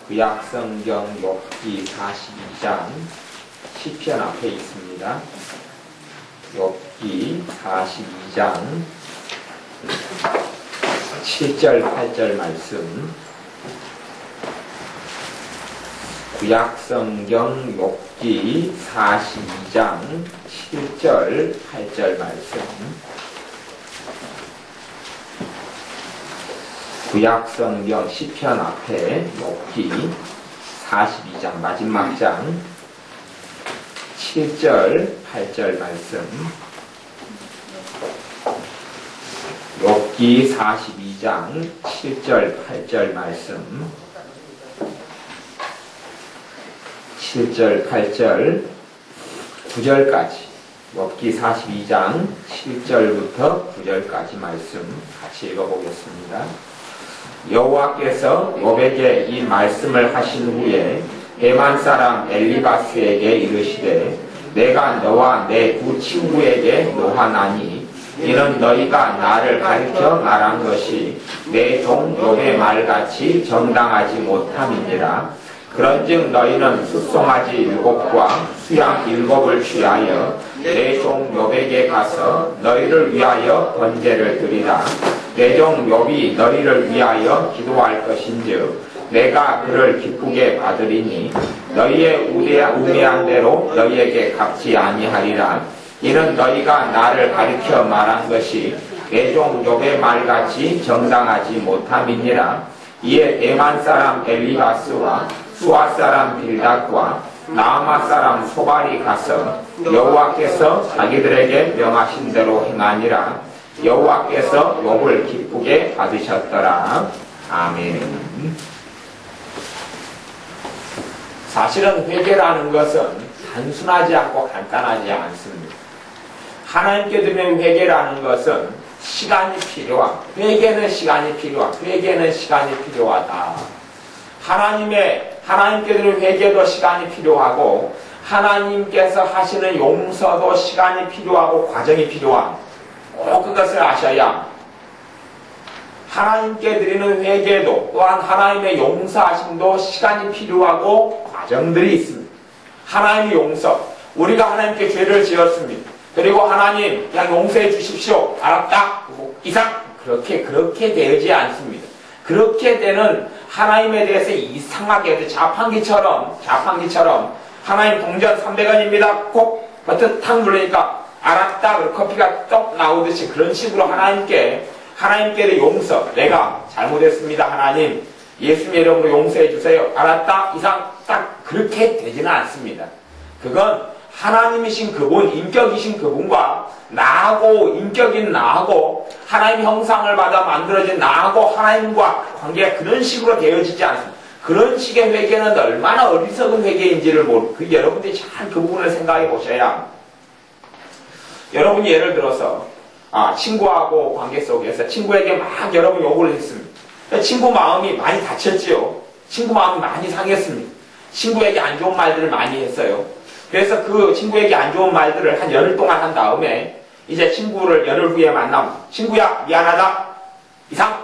구약성경 욥기 42장 시편 앞에 있습니다. 욥기 42장 7절 8절 말씀. 구약성경 욥기 42장 7절 8절 말씀. 구약성경 시편 앞에 욥기 42장 마지막 장 7절 8절 말씀. 욥기 42장 7절 8절 말씀. 7절 8절 9절까지 욥기 42장 7절부터 9절까지 말씀 같이 읽어보겠습니다. 여호와께서 욥에게 이 말씀을 하신 후에 대만 사람 엘리바스에게 이르시되 내가 너와 내 두 친구에게 노하나니 이는 너희가 나를 가르쳐 말한 것이 내 종 욥의 말같이 정당하지 못함이니라. 그런즉 너희는 숫송아지 7과 수양 7을 취하여 내 종 욥에게 가서 너희를 위하여 번제를 드리라. 내 종 욥이 너희를 위하여 기도할 것인즉 내가 그를 기쁘게 받으리니 너희의 우매한 대로 너희에게 갚지 아니하리라. 이는 너희가 나를 가르쳐 말한 것이 내 종 욥의 말같이 정당하지 못함이니라. 이에 대만 사람 엘리바스와 수아 사람 빌닷과 나아마 사람 소발이 가서 여호와께서 자기들에게 명하신 대로 행하니라. 여호와께서 욥을 기쁘게 받으셨더라. 아멘. 사실은 회개라는 것은 단순하지 않고 간단하지 않습니다. 하나님께 드리는 회개라는 것은 시간이 필요한, 회개는 시간이 필요하다. 하나님께 드리는 회개도 시간이 필요하고 하나님께서 하시는 용서도 시간이 필요하고 과정이 필요한, 꼭 그것을 아셔야 하나님께 드리는 회개도 또한 하나님의 용서하심도 시간이 필요하고 과정들이 있습니다. 하나님의 용서, 우리가 하나님께 죄를 지었습니다. 그리고 하나님 그냥 용서해 주십시오. 알았다. 이상 그렇게 되지 않습니다. 그렇게 되는 하나님에 대해서 이상하게 자판기처럼 하나님 동전 300원입니다. 꼭 버튼 탁 누르니까 알았다. 그리고 커피가 떡 나오듯이 그런 식으로 하나님께의 용서, 내가 잘못했습니다. 하나님 예수님 이름으로 용서해 주세요. 알았다. 이상 딱 그렇게 되지는 않습니다. 그건 하나님이신 그분, 인격이신 그분과 인격인 나하고 하나님 형상을 받아 만들어진 나하고 하나님과 관계가 그런 식으로 되어지지 않습니다. 그런 식의 회개는 얼마나 어리석은 회개인지를 여러분들이 잘 그 부분을 생각해 보셔야. 여러분이 예를 들어서 친구하고 관계 속에서 친구에게 막 여러분 욕을 했습니다. 친구 마음이 많이 다쳤지요. 친구 마음이 많이 상했습니다. 친구에게 안 좋은 말들을 많이 했어요. 그래서 그 친구에게 안 좋은 말들을 한 열흘 동안 한 다음에 이제 친구를 열흘 후에 만나면 친구야 미안하다 이상.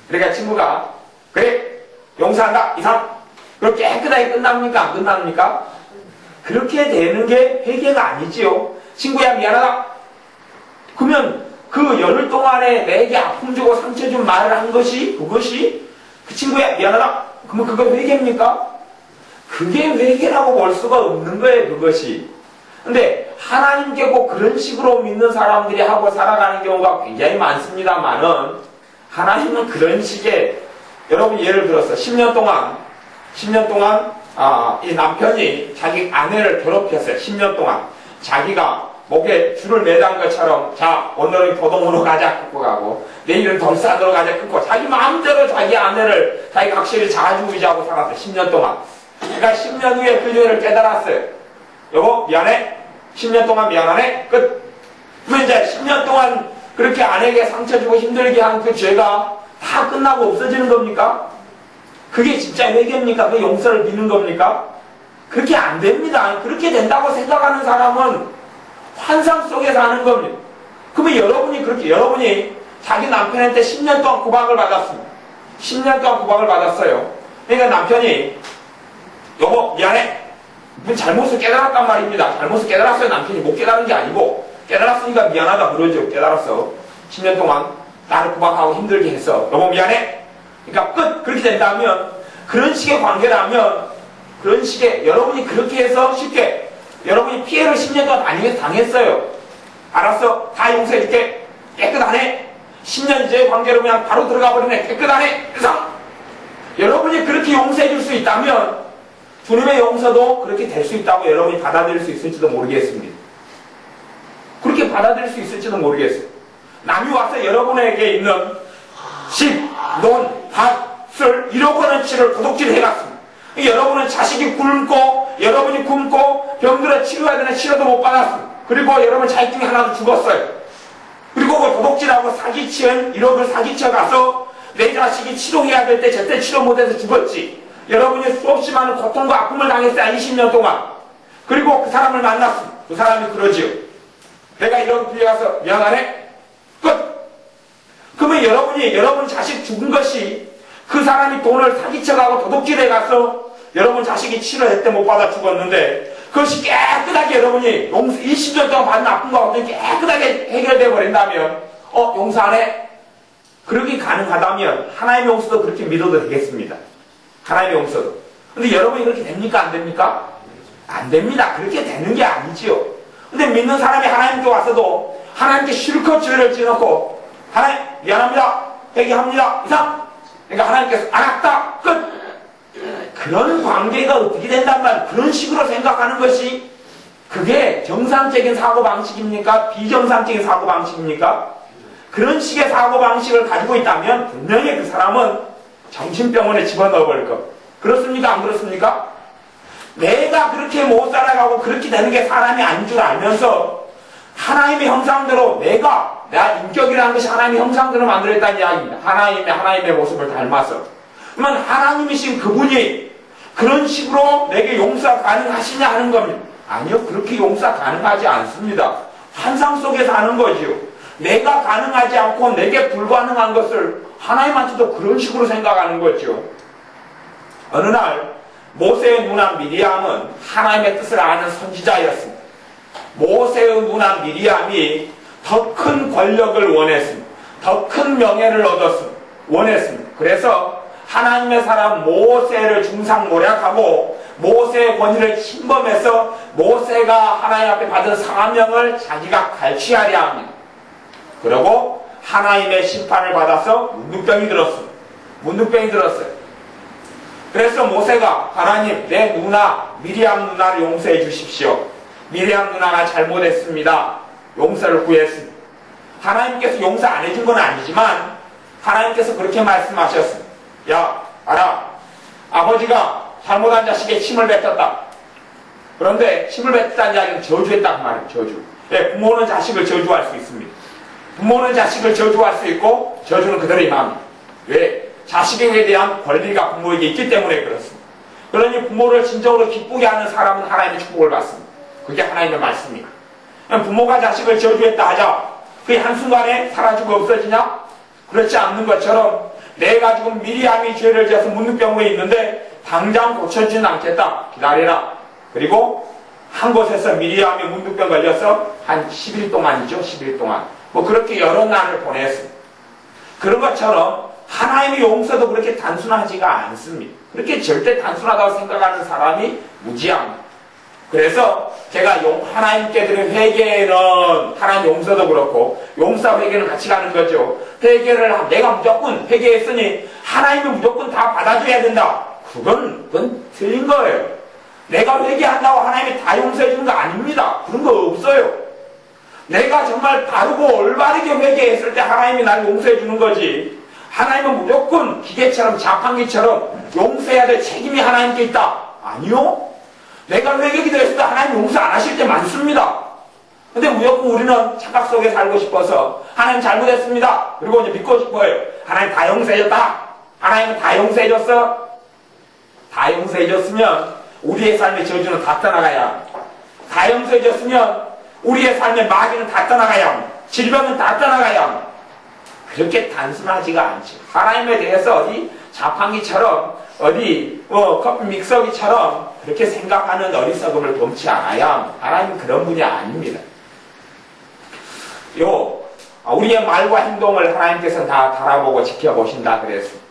그러니까 친구가 그래 용서한다 이상. 그렇게 깨끗하게 끝납니까? 안 끝납니까? 그렇게 되는 게 회개가 아니지요. 친구야 미안하다. 그러면 그 열흘 동안에 내게 아픔 주고 상처 준 말을 한 것이 그것이 그 친구야 미안하다. 그러면 그거 회개입니까? 그게 회개라고 볼 수가 없는 거예요. 그것이. 근데 하나님께 꼭 그런 식으로 믿는 사람들이 하고 살아가는 경우가 굉장히 많습니다만은 하나님은 그런 식의, 여러분 예를 들어서 10년 동안 이 남편이 자기 아내를 괴롭혔어요. 10년 동안 자기가 목에 줄을 매단 것처럼 자 오늘은 교동으로 가자 끊고 가고 내일은 덜산으로 가자 끊고 자기 마음대로 자기 아내를 자기 각실을 자주의지하고 살았어요. 10년 동안. 그러니까 10년 후에 그 죄를 깨달았어요. 여보 미안해. 10년 동안 미안하네. 끝. 그럼 이제 10년 동안 그렇게 아내에게 상처 주고 힘들게 한 그 죄가 다 끝나고 없어지는 겁니까? 그게 진짜 회개입니까? 그 용서를 비는 겁니까? 그렇게 안 됩니다. 그렇게 된다고 생각하는 사람은 환상 속에 사는 겁니다. 그러면 여러분이 자기 남편한테 10년 동안 구박을 받았습니다. 10년 동안 구박을 받았어요. 그러니까 남편이 여보 미안해. 잘못을 깨달았단 말입니다. 잘못을 깨달았어요. 남편이 못 깨달은 게 아니고 깨달았으니까 미안하다 그러죠. 깨달았어. 10년 동안 나를 구박하고 힘들게 했어. 여보 미안해. 그러니까 끝. 그렇게 된다면 그런 식의 관계라면 그런 식의 여러분이 그렇게 해서 쉽게 여러분이 피해를 10년 동안 당했어요. 알았어. 다 용서해줄게. 깨끗하네. 10년 이제 관계로 그냥 바로 들어가 버리네. 깨끗하네. 그래서 여러분이 그렇게 용서해 줄 수 있다면 주님의 용서도 그렇게 될 수 있다고 여러분이 받아들일 수 있을지도 모르겠습니다. 그렇게 받아들일 수 있을지도 모르겠어요. 남이 와서 여러분에게 있는 집, 돈, 밥, 술 1억 원어치를 도둑질 해갔습니다. 여러분은 자식이 굶고 여러분이 굶고 병들어 치료해야 되는 치료도 못 받았습니다. 그리고 여러분 자식 중에 하나도 죽었어요. 그리고 그 도둑질하고 사기치은 1억을 사기쳐 가서 내 자식이 치료해야 될 때 제때 치료 못해서 죽었지. 여러분이 수없이 많은 고통과 아픔을 당했어요. 20년 동안. 그리고 그 사람을 만났습니다. 그 사람이 그러지요. 내가 이런 길에 가서 미안하네? 끝! 그러면 여러분 자식 죽은 것이 그 사람이 돈을 사기쳐가고 도둑질해 가서 여러분 자식이 치료했대 못 받아 죽었는데 그것이 깨끗하게 여러분이 20년 동안 받은 아픔과 고통이 깨끗하게 해결돼 버린다면 용서 안 해? 그렇게 가능하다면 하나님의 용서도 그렇게 믿어도 되겠습니다. 하나님의 용서도. 근데 여러분이 그렇게 됩니까? 안 됩니까? 안 됩니다. 그렇게 되는 게 아니지요. 근데 믿는 사람이 하나님께 와서도 하나님께 실컷 죄를 지어놓고 하나님 미안합니다. 회개합니다. 이상. 그러니까 하나님께서 알았다. 끝. 그런 관계가 어떻게 된단 말이에요. 그런 식으로 생각하는 것이 그게 정상적인 사고방식입니까? 비정상적인 사고방식입니까? 그런 식의 사고방식을 가지고 있다면 분명히 그 사람은 정신병원에 집어넣어버릴 것. 그렇습니까? 안 그렇습니까? 내가 그렇게 못 살아가고 그렇게 되는 게 사람이 아닌 줄 알면서 하나님의 형상대로 내 인격이라는 것이 하나님의 형상대로 만들어졌다는 이야기입니다. 하나님의 모습을 닮아서. 그러면 하나님이신 그분이 그런 식으로 내게 용서가 가능하시냐 하는 겁니다. 아니요. 그렇게 용서가 가능하지 않습니다. 환상 속에서 하는 거지요. 내가 가능하지 않고 내게 불가능한 것을 하나님한테도 그런 식으로 생각하는 거죠. 어느 날 모세의 누나 미리암은 하나님의 뜻을 아는 선지자였습니다. 모세의 누나 미리암이 더 큰 권력을 원했습니다. 더 큰 명예를 원했습니다. 그래서 하나님의 사람 모세를 중상모략하고 모세의 권위를 침범해서 모세가 하나님 앞에 받은 사명을 자기가 갈취하려 합니다. 그리고 하나님의 심판을 받아서 문둥병이 들었어요. 그래서 모세가 하나님 내 누나 미리암 누나를 용서해 주십시오. 미리암 누나가 잘못했습니다. 용서를 구했습니다. 하나님께서 용서 안 해준 건 아니지만 하나님께서 그렇게 말씀하셨습니다. 야 알아 아버지가 잘못한 자식에 침을 뱉었다. 그런데 침을 뱉었다는 이야기는 저주했다 그 말이에요. 저주. 예, 부모는 자식을 저주할 수 있습니다. 부모는 자식을 저주할 수 있고 저주는 그대로 임합니다. 왜? 자식에게 대한 권리가 부모에게 있기 때문에 그렇습니다. 그러니 부모를 진정으로 기쁘게 하는 사람은 하나님의 축복을 받습니다. 그게 하나님의 말씀입니다. 부모가 자식을 저주했다 하자 그게 한순간에 사라지고 없어지냐? 그렇지 않는 것처럼 내가 지금 미리암이 죄를 지어서 문둥병에 있는데 당장 고쳐지진 않겠다. 기다려라. 그리고 한 곳에서 미리암이 문둥병 걸려서 한 10일 동안이죠. 10일 동안. 뭐 그렇게 여러 날을 보냈습니다. 그런 것처럼 하나님의 용서도 그렇게 단순하지가 않습니다. 그렇게 절대 단순하다고 생각하는 사람이 무지합니다. 그래서 제가 하나님께 드린 회개는 하나님 용서도 그렇고 용서 회개는 같이 가는 거죠. 회개를 내가 무조건 회개했으니 하나님이 무조건 다 받아줘야 된다. 그건 틀린 거예요. 내가 회개한다고 하나님이 다 용서해 주는 거 아닙니다. 그런 거 없어요. 내가 정말 바르고 올바르게 회개했을 때 하나님이 나를 용서해 주는 거지. 하나님은 무조건 기계처럼 자판기처럼 용서해야 될 책임이 하나님께 있다. 아니요. 내가 회개기도 했을 때 하나님 용서 안 하실 때 많습니다. 근데 무조건 우리는 착각 속에 살고 싶어서 하나님 잘못했습니다. 그리고 이제 믿고 싶어요. 하나님 다 용서해줬다. 하나님은 다 용서해줬어. 다 용서해줬으면 우리의 삶의 저주는 다 떠나가야 합니다. 다 용서해줬으면 우리의 삶의 마귀는 다 떠나가야 합니다. 질병은 다 떠나가야 합니다. 그렇게 단순하지가 않죠. 하나님에 대해서 어디 자판기처럼 어디 커피 믹서기처럼 그렇게 생각하는 어리석음을 범치 않아야 합니다. 하나님은 그런 분이 아닙니다. 우리의 말과 행동을 하나님께서는 다 달아보고 지켜보신다 그랬습니다.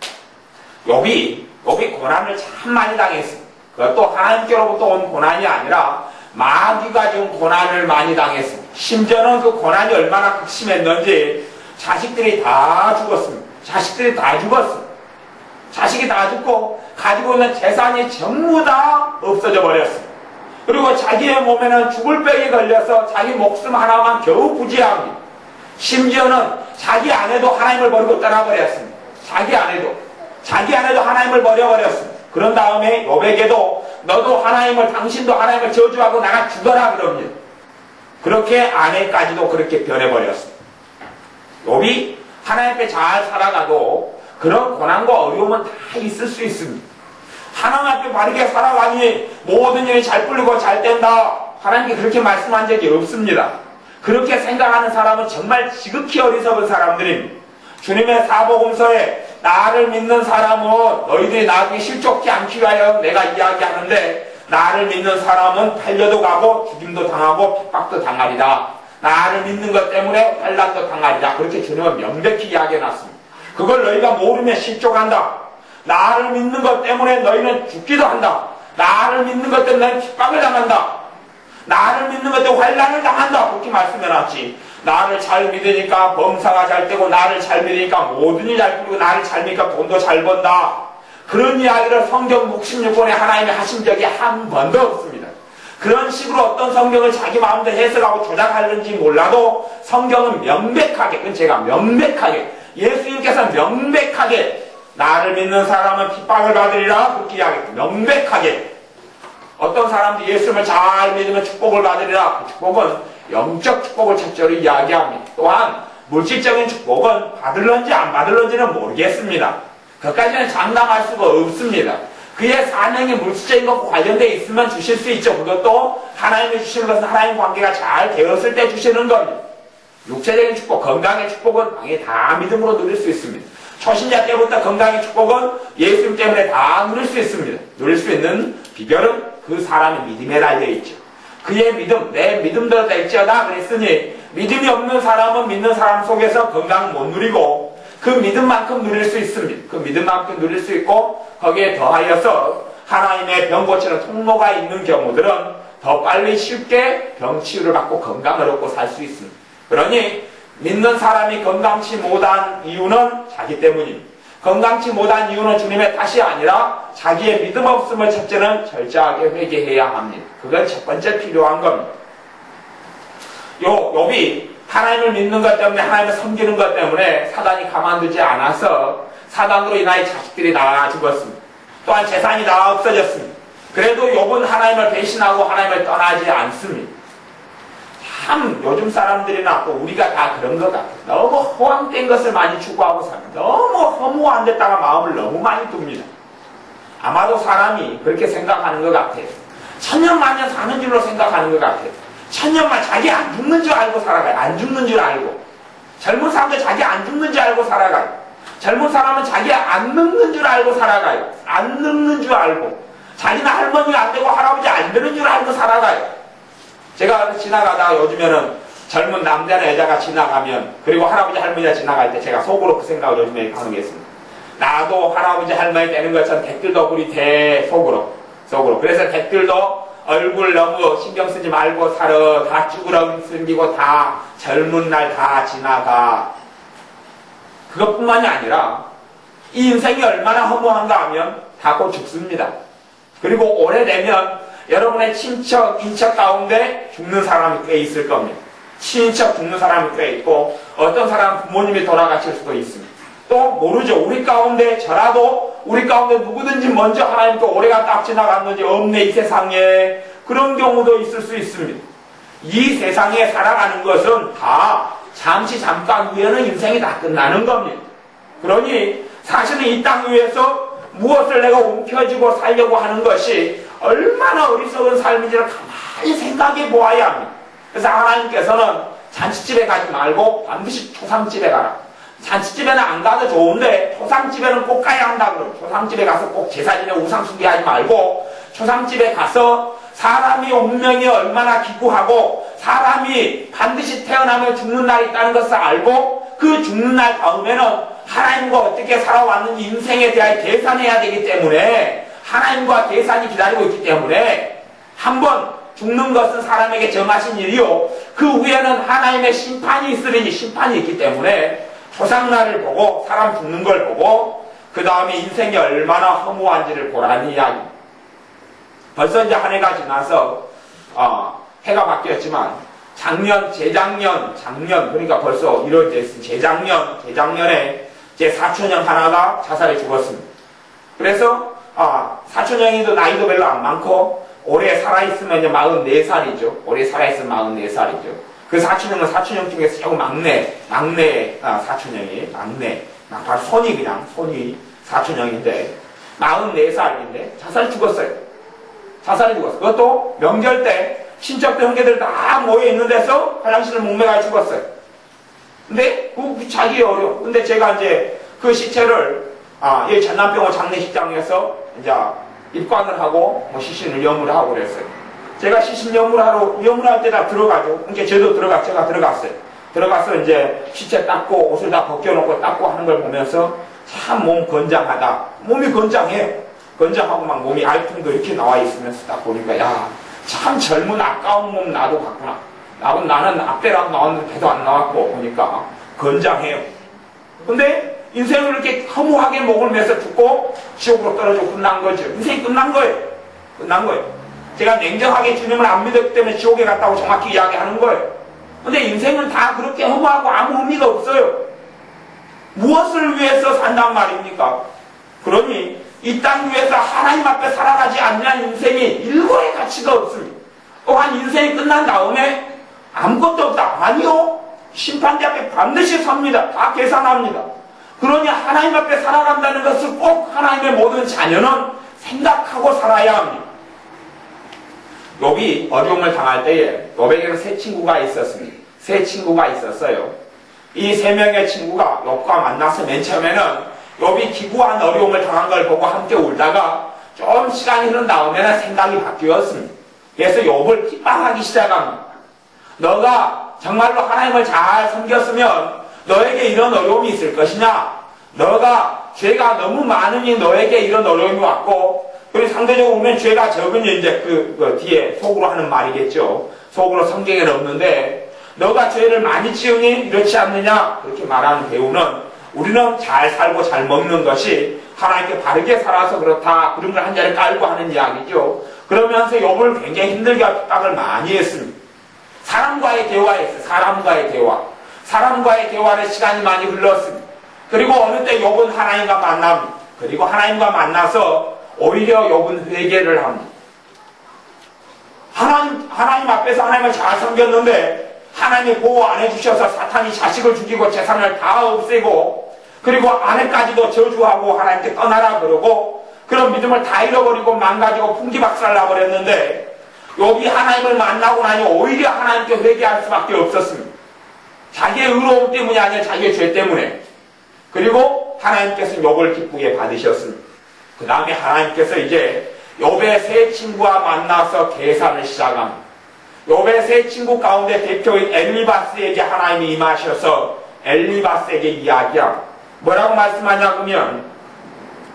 욥이 고난을 참 많이 당했습니다. 그것도 하나님께로부터 온 고난이 아니라 마귀가 준 고난을 많이 당했습니다. 심지어는 그 고난이 얼마나 극심했는지 자식들이 다 죽었습니다. 자식이 다 죽고 가지고 있는 재산이 전부 다 없어져 버렸습니다. 그리고 자기의 몸에는 죽을 병이 걸려서 자기 목숨 하나만 겨우 부지합니다. 심지어는 자기 아내도 하나님을 버리고 떠나버렸습니다. 자기 아내도 하나님을 버려버렸습니다. 그런 다음에 욥에게도 너도 당신도 하나님을 저주하고 나가 죽어라 그럽니다. 그렇게 아내까지도 그렇게 변해버렸습니다. 욥이 하나님 앞에 잘 살아가도 그런 고난과 어려움은 다 있을 수 있습니다. 하나님 앞에 바르게 살아가니 모든 일이 잘 풀리고 잘 된다. 하나님께 그렇게 말씀한 적이 없습니다. 그렇게 생각하는 사람은 정말 지극히 어리석은 사람들입니다. 주님의 사복음서에 나를 믿는 사람은 너희들이 나중에 실족지 않기 위하여 내가 이야기하는데 나를 믿는 사람은 팔려도 가고 죽임도 당하고 핍박도 당하리라. 나를 믿는 것 때문에 환난도 당하리라. 그렇게 주님은 명백히 이야기해놨습니다. 그걸 너희가 모르면 실족한다. 나를 믿는 것 때문에 너희는 죽기도 한다. 나를 믿는 것 때문에 너희는 핍박을 당한다. 나를 믿는 것 때문에 환난을 당한다. 그렇게 말씀해놨지. 나를 잘 믿으니까 범사가 잘 되고 나를 잘 믿으니까 모든 일이 잘 풀리고 나를 잘 믿으니까 돈도 잘 번다. 그런 이야기를 성경 66권에 하나님이 하신 적이 한 번도 없습니다. 그런 식으로 어떤 성경을 자기 마음대로 해석하고 조작하는지 몰라도 성경은 명백하게, 그건 제가 명백하게, 예수님께서 명백하게 나를 믿는 사람은 핍박을 받으리라 그렇게 이야기했고 명백하게 어떤 사람들이 예수님을 잘 믿으면 축복을 받으리라. 그 축복은 영적 축복을 첫째로 이야기합니다. 또한 물질적인 축복은 받을런지 안 받을런지는 모르겠습니다. 그것까지는 장담할 수가 없습니다. 그의 사명이 물질적인 것과 관련되어 있으면 주실 수 있죠. 그것도 하나님이 주시는 것은 하나님 관계가 잘 되었을 때 주시는 겁니다. 육체적인 축복, 건강의 축복은 당연히 다 믿음으로 누릴 수 있습니다. 초신자 때부터 건강의 축복은 예수님 때문에 다 누릴 수 있습니다. 누릴 수 있는 비결은 그 사람의 믿음에 달려있죠. 그의 믿음, 내 믿음대로 될지어다 그랬으니 믿음이 없는 사람은 믿는 사람 속에서 건강 못 누리고 그 믿음만큼 누릴 수 있습니다. 그 믿음만큼 누릴 수 있고 거기에 더하여서 하나님의 병 고치는 통로가 있는 경우들은 더 빨리 쉽게 병 치유를 받고 건강을 얻고 살 수 있습니다. 그러니 믿는 사람이 건강치 못한 이유는 자기 때문입니다. 건강치 못한 이유는 주님의 탓이 아니라 자기의 믿음 없음을 첫째는 철저하게 회개해야 합니다. 그건 첫 번째 필요한 겁니다. 욥이 하나님을 믿는 것 때문에 하나님을 섬기는 것 때문에 사단이 가만두지 않아서 사단으로 인하여 자식들이 다 죽었습니다. 또한 재산이 다 없어졌습니다. 그래도 욥은 하나님을 배신하고 하나님을 떠나지 않습니다. 참 요즘 사람들이나 또 우리가 다 그런 것 같아요. 너무 허황된 것을 많이 추구하고 삽니다. 너무 허무한 데다가 마음을 너무 많이 둡니다. 아마도 사람이 그렇게 생각하는 것 같아요. 천년만년 사는 줄로 생각하는 것 같아요. 천년만 자기 안 죽는 줄 알고 살아가요. 안 죽는 줄 알고. 젊은 사람들 자기 안 죽는 줄 알고 살아가요. 젊은 사람은 자기 안 늙는 줄 알고 살아가요. 안 늙는 줄 알고. 자기는 할머니가 안 되고 할아버지 안 되는 줄 알고 살아가요. 제가 지나가다가 요즘에는 젊은 남자나 여자가 지나가면 그리고 할아버지 할머니가 지나갈 때 제가 속으로 그 생각을 요즘에 하는 게 있습니다. 나도 할아버지 할머니 되는 것처럼 댓글도 그리 대 속으로. 그래서 댓글도 얼굴 너무 신경 쓰지 말고 살아. 다 쭈그러들기고 다 젊은 날 다 지나가. 그것뿐만이 아니라 이 인생이 얼마나 허무한가 하면 다 곧 죽습니다. 그리고 오래되면 여러분의 친척, 인척 가운데 죽는 사람이 꽤 있을 겁니다. 친인척 죽는 사람이 꽤 있고 어떤 사람은 부모님이 돌아가실 수도 있습니다. 또 모르죠. 우리 가운데 저라도 우리 가운데 누구든지 먼저 하나님께 오래가 딱 지나갔는지 없네 이 세상에. 그런 경우도 있을 수 있습니다. 이 세상에 살아가는 것은 다 잠깐 후에는 인생이 다 끝나는 겁니다. 그러니 사실은 이 땅 위에서 무엇을 내가 움켜쥐고 살려고 하는 것이 얼마나 어리석은 삶인지를 가만히 생각해 보아야 합니다. 그래서 하나님께서는 잔치집에 가지 말고 반드시 초상집에 가라. 잔치집에는 안 가도 좋은데 초상집에는 꼭 가야 한다 그러면 초상집에 가서 꼭 제사 지내 우상 숭배하지 말고 초상집에 가서 사람이 운명이 얼마나 기구하고 사람이 반드시 태어나면 죽는 날이 있다는 것을 알고 그 죽는 날 다음에는 하나님과 어떻게 살아왔는지 인생에 대하여 계산해야 되기 때문에 하나님과 계산이 기다리고 있기 때문에 한번 죽는 것은 사람에게 정하신 일이요 그 후에는 하나님의 심판이 있으리니 심판이 있기 때문에 초상날을 보고 사람 죽는 걸 보고 그 다음에 인생이 얼마나 허무한지를 보라는 이야기입니다. 벌써 이제 한 해가 지나서 해가 바뀌었지만 재작년 그러니까 벌써 1월 됐으니 재작년에 제 사촌형 하나가 자살해 죽었습니다. 그래서 사촌형이도 나이도 별로 안 많고 올해 살아있으면 이제 44살이죠. 올해 살아있으면 44살이죠. 그 사촌형은 사촌형 중에서 조금 막내 사촌형이 바로 손이 사촌형인데 44살인데 자살해 죽었어요. 그것도 명절 때 친척들 형제들 다 모여 있는 데서 화장실을 목매가 죽었어요. 근데 그 자기 어려워. 근데 제가 이제 그 시체를 이 전남병원 장례식장에서 이제 입관을 하고 시신을 염을 하고 그랬어요. 제가 시신 염을 할 때 다 들어가죠. 그러니까 제가 들어갔어요. 들어가서 이제 시체 닦고 옷을 다 벗겨놓고 닦고 하는 걸 보면서 참 몸 건장하다. 몸이 건장하고 막 몸이 알통도 이렇게 나와 있으면서 딱 보니까 야, 참 젊은 아까운 몸 나도 봤구나. 나는 앞배라도 나왔는데 배도 안 나왔고 보니까 건장해요. 근데 인생을 이렇게 허무하게 목을 매서 죽고 지옥으로 떨어지고 끝난 거죠. 인생이 끝난 거예요. 제가 냉정하게 주님을 안 믿었기 때문에 지옥에 갔다고 정확히 이야기하는 거예요. 근데 인생은 다 그렇게 허무하고 아무 의미가 없어요. 무엇을 위해서 산단 말입니까? 그러니 이 땅 위에서 하나님 앞에 살아가지 않는 인생이 일거의 가치가 없습니다. 또한 인생이 끝난 다음에 아무것도 없다. 아니요. 심판대 앞에 반드시 섭니다. 다 계산합니다. 그러니 하나님 앞에 살아간다는 것을 꼭 하나님의 모든 자녀는 생각하고 살아야 합니다. 욥이 어려움을 당할 때에 욥에게는 세 친구가 있었습니다. 세 친구가 있었어요. 이 세 명의 친구가 욥과 만나서 맨 처음에는 욥이 기구한 어려움을 당한 걸 보고 함께 울다가 좀 시간이 흐른 다음에는 생각이 바뀌었습니다. 그래서 욥을 핍박하기 시작합니다. 너가 정말로 하나님을 잘 섬겼으면 너에게 이런 어려움이 있을 것이냐? 너가 죄가 너무 많으니 너에게 이런 어려움이 왔고 그리고 상대적으로 보면 죄가 적으니 이제 그 뒤에 속으로 하는 말이겠죠. 속으로 성경에는 없는데 너가 죄를 많이 지으니 이렇지 않느냐? 그렇게 말하는 배우는 우리는 잘 살고 잘 먹는 것이 하나님께 바르게 살아서 그렇다. 그런 걸 한 자리에 깔고 하는 이야기죠. 그러면서 욥을 굉장히 힘들게 핍박을 많이 했습니다. 사람과의 대화였어요. 사람과의 대화를 시간이 많이 흘렀습니다. 그리고 어느 때 욥은 하나님과 만납니다. 그리고 하나님과 만나서 오히려 욥은 회개를 합니다. 하나님 앞에서 하나님을 잘 섬겼는데 하나님이 보호 안 해주셔서 사탄이 자식을 죽이고 재산을 다 없애고 그리고 아내까지도 저주하고 하나님께 떠나라 그러고 그런 믿음을 다 잃어버리고 망가지고 풍기박살나 버렸는데 욥이 하나님을 만나고 나니 오히려 하나님께 회개할 수밖에 없었습니다. 자기의 의로움 때문이 아니라 자기의 죄 때문에. 그리고 하나님께서 욥을 기쁘게 받으셨습니다. 그 다음에 하나님께서 이제 욥의 세 친구와 만나서 계산을 시작합니다. 욥의 세 친구 가운데 대표인 엘리바스에게 하나님이 임하셔서 엘리바스에게 이야기합니다. 뭐라고 말씀하냐 그러면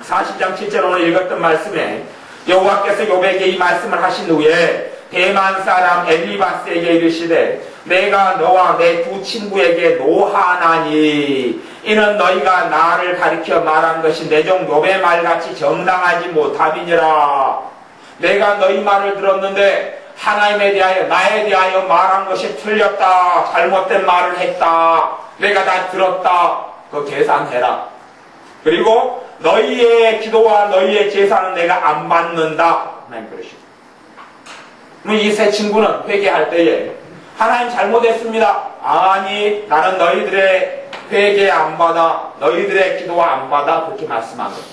40장 7절 오늘 읽었던 말씀에 여호와께서 욥에게 이 말씀을 하신 후에 대만 사람 엘리바스에게 이르시되 내가 너와 내 두 친구에게 노하나니 이는 너희가 나를 가리켜 말한 것이 내 종 욥의 말같이 정당하지 못함이니라. 내가 너희 말을 들었는데 하나님에 대하여 나에 대하여 말한 것이 틀렸다. 잘못된 말을 했다. 내가 다 들었다. 그 계산해라. 그리고 너희의 기도와 너희의 제사는 내가 안 받는다. 하나님 그러십니다. 이 세 친구는 회개할 때에 하나님 잘못했습니다. 아니 나는 너희들의 회개 안 받아. 너희들의 기도 안 받아. 그렇게 말씀한 겁니다.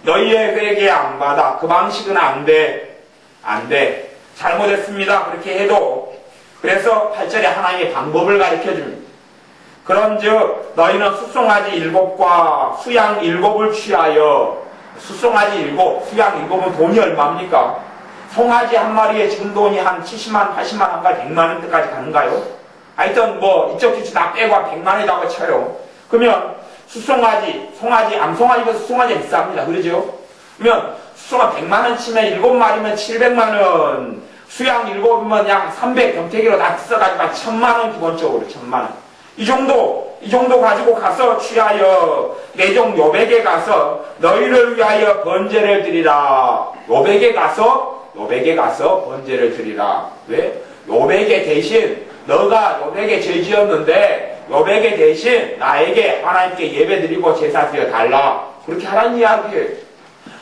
너희의 회개 안 받아. 그 방식은 안 돼. 안 돼. 잘못했습니다. 그렇게 해도 그래서 8절에 하나님의 방법을 가르쳐줍니다. 그런즉 너희는 숫송아지 7과 수양 7을 취하여, 숫송아지 7, 수양 7은 돈이 얼마입니까? 송아지 한 마리에 지금 돈이 한 70만, 80만 원가 100만 원대까지 가는가요? 하여튼 뭐 이쪽 저쪽 다 빼고 한 100만 원이라고 쳐요. 그러면 숫송아지, 송아지, 암송아지보다 숫송아지가 비쌉니다. 그러죠? 그러면 숫송아지 100만 원 치면 7마리면 700만 원, 수양 7이면 약 300, 경태기로 다 써가지고 한 1000만 원 기본적으로 1000만 원. 이 정도 가지고 가서 취하여 내종 요백에 가서 너희를 위하여 번제를 드리라. 요백에 가서 번제를 드리라. 왜? 요백에 대신 너가 요백에 죄 지었는데 요백에 대신 나에게 하나님께 예배 드리고 제사 드려 달라. 그렇게 하라는 이야기예요.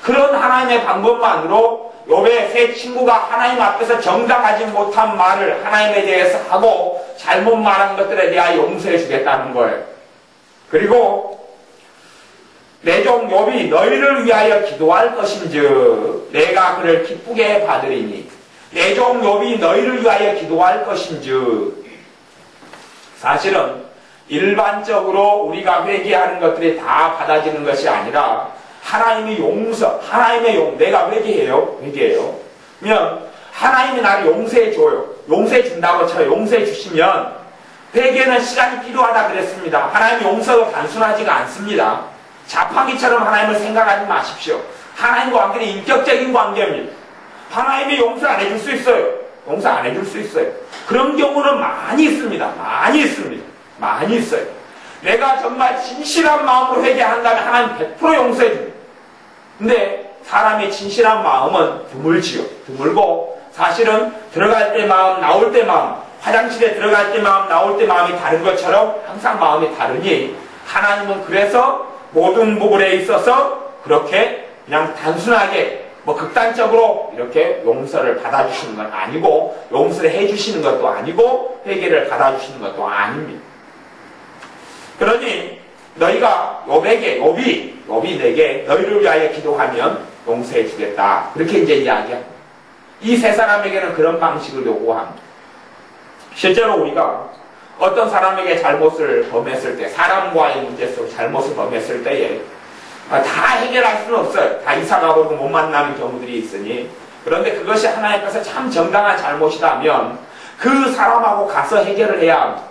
그런 하나님의 방법만으로 요배 세 친구가 하나님 앞에서 정당하지 못한 말을 하나님에 대해서 하고 잘못 말한 것들에 대하여 용서해 주겠다는 거예요. 그리고 내 종 욥이 너희를 위하여 기도할 것인즉 내가 그를 기쁘게 받으리니, 내 종 욥이 너희를 위하여 기도할 것인즉, 사실은 일반적으로 우리가 회개하는 것들이 다 받아지는 것이 아니라 하나님의 용서, 내가 회개해요. 그러면 하나님이 나를 용서해 줘요. 용서해 준다고 쳐요. 용서해 주시면 회개는 시간이 필요하다 그랬습니다. 하나님의 용서도 단순하지가 않습니다. 자판기처럼 하나님을 생각하지 마십시오. 하나님과 관계는 인격적인 관계입니다. 하나님이 용서 안 해줄 수 있어요. 용서 안 해줄 수 있어요. 그런 경우는 많이 있습니다. 많이 있어요. 내가 정말 진실한 마음으로 회개한다면 하나님 100% 용서해 줍니다. 근데 사람의 진실한 마음은 드물지요. 드물고 사실은 들어갈 때 마음, 나올 때 마음, 화장실에 들어갈 때 마음, 나올 때 마음이 다른 것처럼 항상 마음이 다르니 하나님은 그래서 모든 부분에 있어서 그렇게 그냥 단순하게 극단적으로 이렇게 용서를 받아주시는 건 아니고 용서를 해주시는 것도 아니고 회개를 받아주시는 것도 아닙니다. 그러니 너희가 욥이 내게 너희를 위하여 기도하면 용서해 주겠다. 그렇게 이제 이야기합니다. 이 세 사람에게는 그런 방식을 요구합니다. 실제로 우리가 어떤 사람에게 잘못을 범했을 때, 사람과의 문제 속에 잘못을 범했을 때에 다 해결할 수는 없어요. 다 이사가버리고 못 만나는 경우들이 있으니. 그런데 그것이 하나님께서 참 정당한 잘못이라면 그 사람하고 가서 해결을 해야 합니다.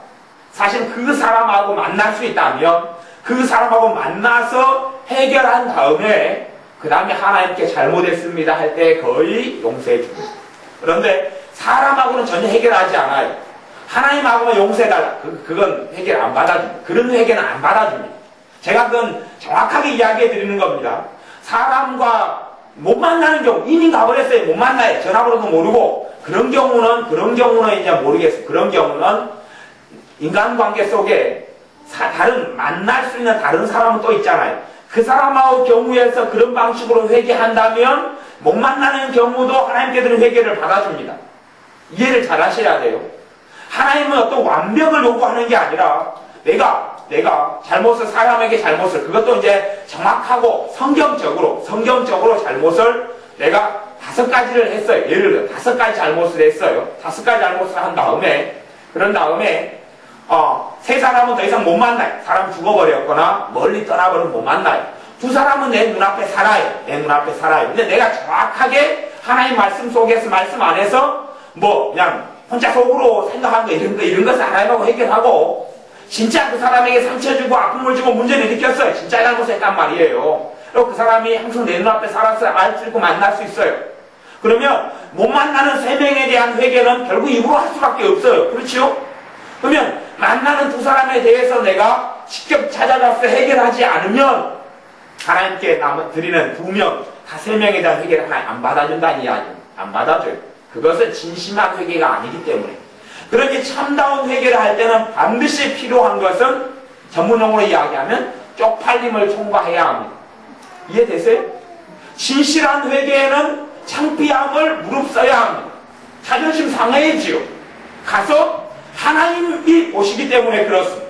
사실 그 사람하고 만날 수 있다면 그 사람하고 만나서 해결한 다음에 그 다음에 하나님께 잘못했습니다 할 때 거의 용서해 줍니다. 그런데 사람하고는 전혀 해결하지 않아요. 하나님하고만 용서해달라. 그건 해결 안 받아줍니다. 그런 회개는 안 받아줍니다. 제가 그건 정확하게 이야기해 드리는 겁니다. 사람과 못 만나는 경우, 이미 가버렸어요. 못 만나요. 전화번호도 모르고. 그런 경우는 이제 모르겠어요. 그런 경우는 인간관계 속에 만날 수 있는 다른 사람은 또 있잖아요. 그 사람하고 경우에서 그런 방식으로 회개한다면 못 만나는 경우도 하나님께 드린 회개를 받아줍니다. 이해를 잘 하셔야 돼요. 하나님은 어떤 완벽을 요구하는 게 아니라 내가 사람에게 잘못을, 그것도 이제 정확하고 성경적으로 잘못을 내가 5가지를 했어요. 예를 들어 5가지 잘못을 했어요. 5가지 잘못을 한 다음에, 그런 다음에 세 사람은 더 이상 못 만나요. 사람 죽어버렸거나 멀리 떠나버리면 못 만나요. 두 사람은 내 눈앞에 살아요. 근데 내가 정확하게 하나님 말씀 속에서, 말씀 안에서 그냥 혼자 속으로 생각한 거 이런 것을 하나님하고 해결하고 진짜 그 사람에게 상처 주고 아픔을 주고 문제를 일으켰어요. 진짜 잘못했단 말이에요. 그리고 그 사람이 항상 내 눈앞에 살아서 알 수 있고 만날 수 있어요. 그러면 못 만나는 3명에 대한 회개는 결국 입으로 할 수밖에 없어요. 그렇죠? 그러면 만나는 두 사람에 대해서 내가 직접 찾아가서 해결하지 않으면 하나님께 드리는 2명, 다 3명에 대한 회개를 하나님 안 받아준다는 이야기입니다. 안 받아줘요. 그것은 진심한 회개가 아니기 때문에. 그렇게 참다운 회개를 할 때는 반드시 필요한 것은 전문용어로 이야기하면 쪽팔림을 총괄해야 합니다. 이해되세요? 진실한 회개에는 창피함을 무릅써야 합니다. 자존심 상해지요. 가서 하나님이 보시기 때문에 그렇습니다.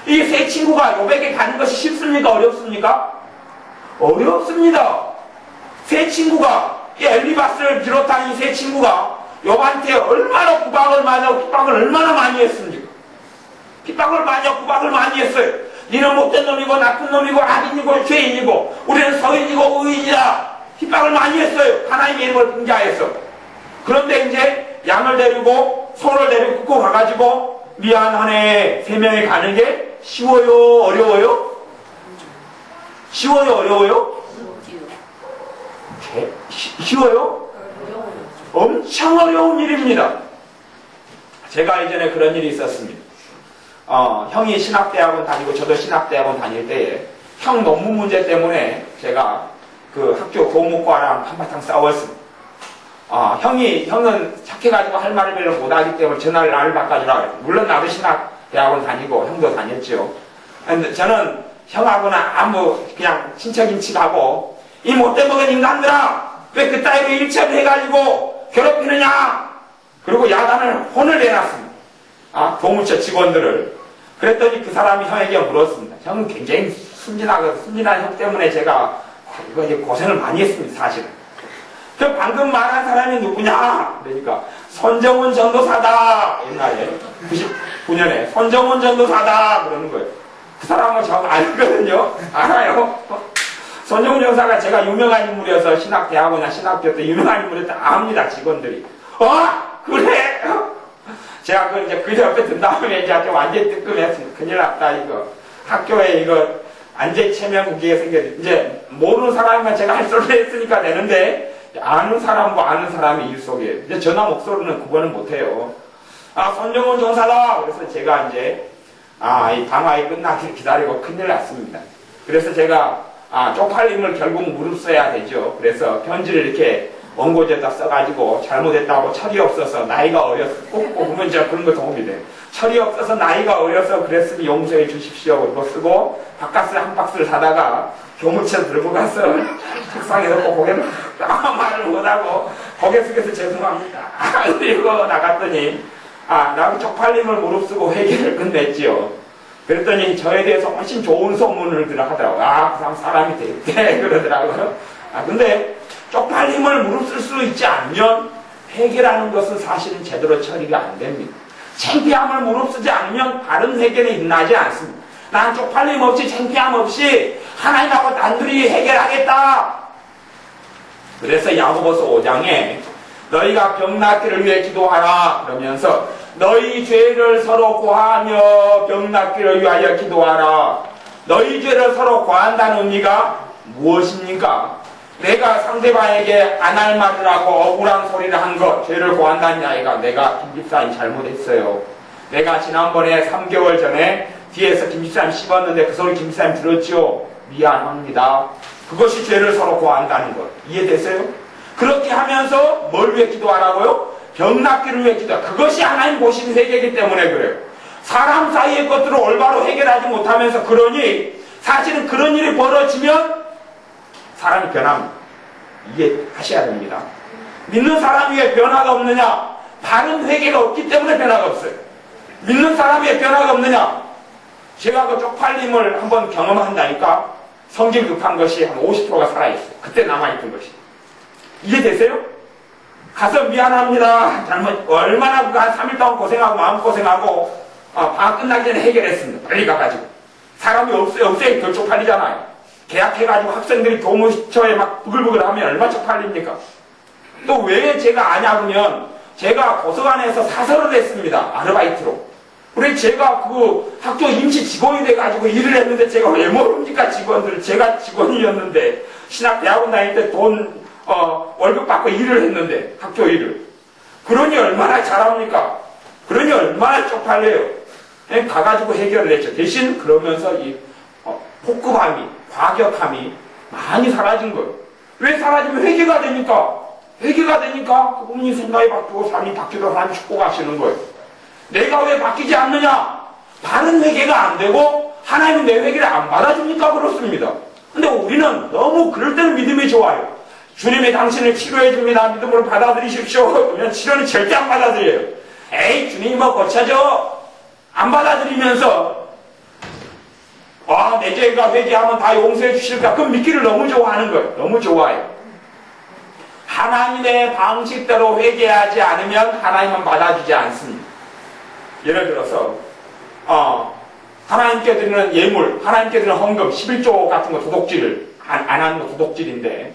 이 세 친구가 욥에게 가는 것이 쉽습니까? 어렵습니까? 어렵습니다. 세 친구가, 이 엘리바스를 비롯한 이 세 친구가 욥한테 얼마나 구박을 많이 하고 핍박을 얼마나 많이 했습니까? 핍박을 많이 하고 구박을 많이 했어요. 니는 못된 놈이고 나쁜 놈이고 악인이고 죄인이고 우리는 서인이고 의인이다. 핍박을 많이 했어요. 하나님의 이름을 빙자해서. 그런데 이제 양을 데리고 소를 데리고 끌고 가가지고 미안하네 3명이 가는 게 쉬워요? 어려워요? 쉬워요? 어려워요? 쉬워요? 엄청 어려운 일입니다. 제가 이전에 그런 일이 있었습니다. 형이 신학대학원 다니고 저도 신학대학원 다닐 때에 형 논문 문제 때문에 제가 그 학교 교무과랑 한바탕 싸웠습니다. 형은 착해가지고 할 말을 별로 못하기 때문에 전화를 나를 바꿔주라 그랬어요. 물론 나도 신학대학원 다니고 형도 다녔죠. 근데 저는 형하고는 그냥 친척인척하고 이 못돼 먹은 인간들아 왜 그따위로 일체를 해가지고 괴롭히느냐. 그리고 야단을 혼을 내놨습니다. 교무처 직원들을. 그랬더니 그 사람이 형에게 물었습니다. 형은 굉장히 순진한 형 때문에 제가 이거 이제 고생을 많이 했습니다. 사실은. 그 방금 말한 사람이 누구냐? 그러니까 손정훈 전도사다. 옛날에 99년에 손정훈 전도사다 그러는 거예요. 그 사람은 저 알거든요. 알아요. 손정훈 전도사가 제가 유명한 인물이어서 신학대학원이나 신학교 때 유명한 인물이었다 압니다. 직원들이. 그래? 제가 그 옆에 든 다음에 이제 완전히 뜨끔했습니다. 큰일 났다 이거. 학교에 이거 안재체면국기가 생겼는데 이제 모르는 사람이면 제가 할 소리를 했으니까 되는데 아는 사람과 아는 사람의 일 속에 이제 전화 목소리는 구분을 못해요. 손정훈 전사다. 그래서 제가 이제 이 방학이 끝나길 기다리고 큰일 났습니다. 그래서 제가 쪽팔림을 결국 무릅써야 되죠. 그래서 편지를 이렇게 원고지에다 써가지고 잘못했다고 철이 없어서 나이가 어려서 꼭 보면 제가 그런 거 도움이 돼요. 철이 없어서 나이가 어려서 그랬으니 용서해 주십시오. 그거 쓰고 바카스 한 박스를 사다가 교무처 들고 가서 책상에 놓고 고개를 말을 못하고 고개 숙여서 죄송합니다. 그리고 나갔더니 나도 쪽팔림을 무릅쓰고 회개를 끝냈지요. 그랬더니 저에 대해서 훨씬 좋은 소문을 하더라고요. 그 사람 사람이 되겠대 그러더라고요. 근데 쪽팔림을 무릅쓸 수 있지 않으면 회개라는 것은 사실은 제대로 처리가 안 됩니다. 창피함을 무릅쓰지 않으면 바른 회개는 일어나지 않습니다. 난 쪽팔림 없이 창피함 없이 하나님하고 단둘이 해결하겠다. 그래서 야고보서 5장에 너희가 병 낫기를 위해 기도하라 그러면서 너희 죄를 서로 고하며 병 낫기를 위하여 기도하라. 너희 죄를 서로 고한다는 의미가 무엇입니까? 내가 상대방에게 안 할 말을 하고 억울한 소리를 한 것, 죄를 고한다는 이야기가 내가 김집사님 잘못했어요. 내가 지난번에 3개월 전에 뒤에서 김집사님 씹었는데 그 소리 김집사님 들었죠? 미안합니다. 그것이 죄를 서로 고한다는 것. 이해되세요? 그렇게 하면서 뭘 위해 기도하라고요? 병 낫기를 위해 기도하라. 그것이 하나님 보시는 회개이기 때문에 그래요. 사람 사이의 것들을 올바로 해결하지 못하면서 그러니 사실은 그런 일이 벌어지면 사람이 변합니다. 이해하셔야 됩니다. 믿는 사람이 왜 변화가 없느냐? 바른 회개가 없기 때문에 변화가 없어요. 믿는 사람이 왜 변화가 없느냐? 제가 그 쪽팔림을 한번 경험한다니까 성질 급한 것이 한 50%가 살아있어요. 그때 남아있던 것이. 이해되세요? 가서 미안합니다. 얼마나 한 3일 동안 고생하고 마음고생하고 방학 끝나기 전에 해결했습니다. 빨리 가가지고. 사람이 없어야 더 쪽팔리잖아요. 계약해가지고 학생들이 교무처에 막 부글부글 하면 얼마나 쪽팔립니까? 또 왜 제가 아냐 그러면 제가 도서관에서 사설을 했습니다. 아르바이트로. 그래 제가 그 학교 임시 직원이 돼가지고 일을 했는데 제가 왜 모릅니까 직원들. 제가 직원이었는데 신학대학원 다닐 때 돈 월급 받고 일을 했는데 학교 일을. 그러니 얼마나 잘합니까? 그러니 얼마나 쪽팔려요. 가가지고 해결을 했죠. 대신 그러면서 이 폭급함이 과격함이 많이 사라진 거예요. 왜 사라지면 회개가 되니까. 회개가 되니까 그분이 생각이 바뀌고 삶이 바뀌고 하나님 축복 하시는 거예요. 내가 왜 바뀌지 않느냐? 바른 회개가 안 되고 하나님은 내 회개를 안 받아줍니까? 그렇습니다. 근데 우리는 너무 그럴 때는 믿음이 좋아요. 주님이 당신을 치료해 줍니다. 믿음으로 받아들이십시오. 그러면 치료는 절대 안 받아들여요. 에이 주님이 뭐 고쳐줘. 안 받아들이면서 내 죄가 회개하면 다 용서해 주실까? 그럼 믿기를 너무 좋아하는 거예요. 너무 좋아해요. 하나님의 방식대로 회개하지 않으면 하나님은 받아주지 않습니다. 예를 들어서 하나님께 드리는 예물, 하나님께 드리는 헌금, 11조 같은 거 도둑질 안 하는 거 도둑질인데,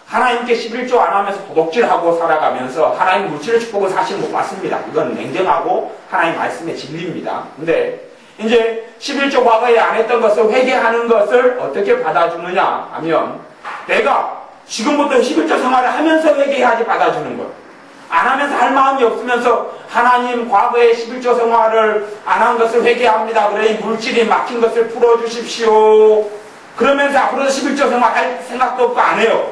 하나님께 11조 안 하면서 도둑질하고 살아가면서 하나님 물질의 축복을 사실 못 받습니다. 이건 냉정하고 하나님 말씀의 진리입니다. 근데 이제 11조 과거에 안 했던 것을 회개하는 것을 어떻게 받아주느냐 하면, 내가 지금부터 11조 생활을 하면서 회개해야지 받아주는 거예요. 안 하면서 할 마음이 없으면서 하나님 과거에 11조 생활을 안 한 것을 회개합니다. 그래 이 물질이 막힌 것을 풀어주십시오. 그러면서 앞으로도 11조 생활 할 생각도 없고 안 해요.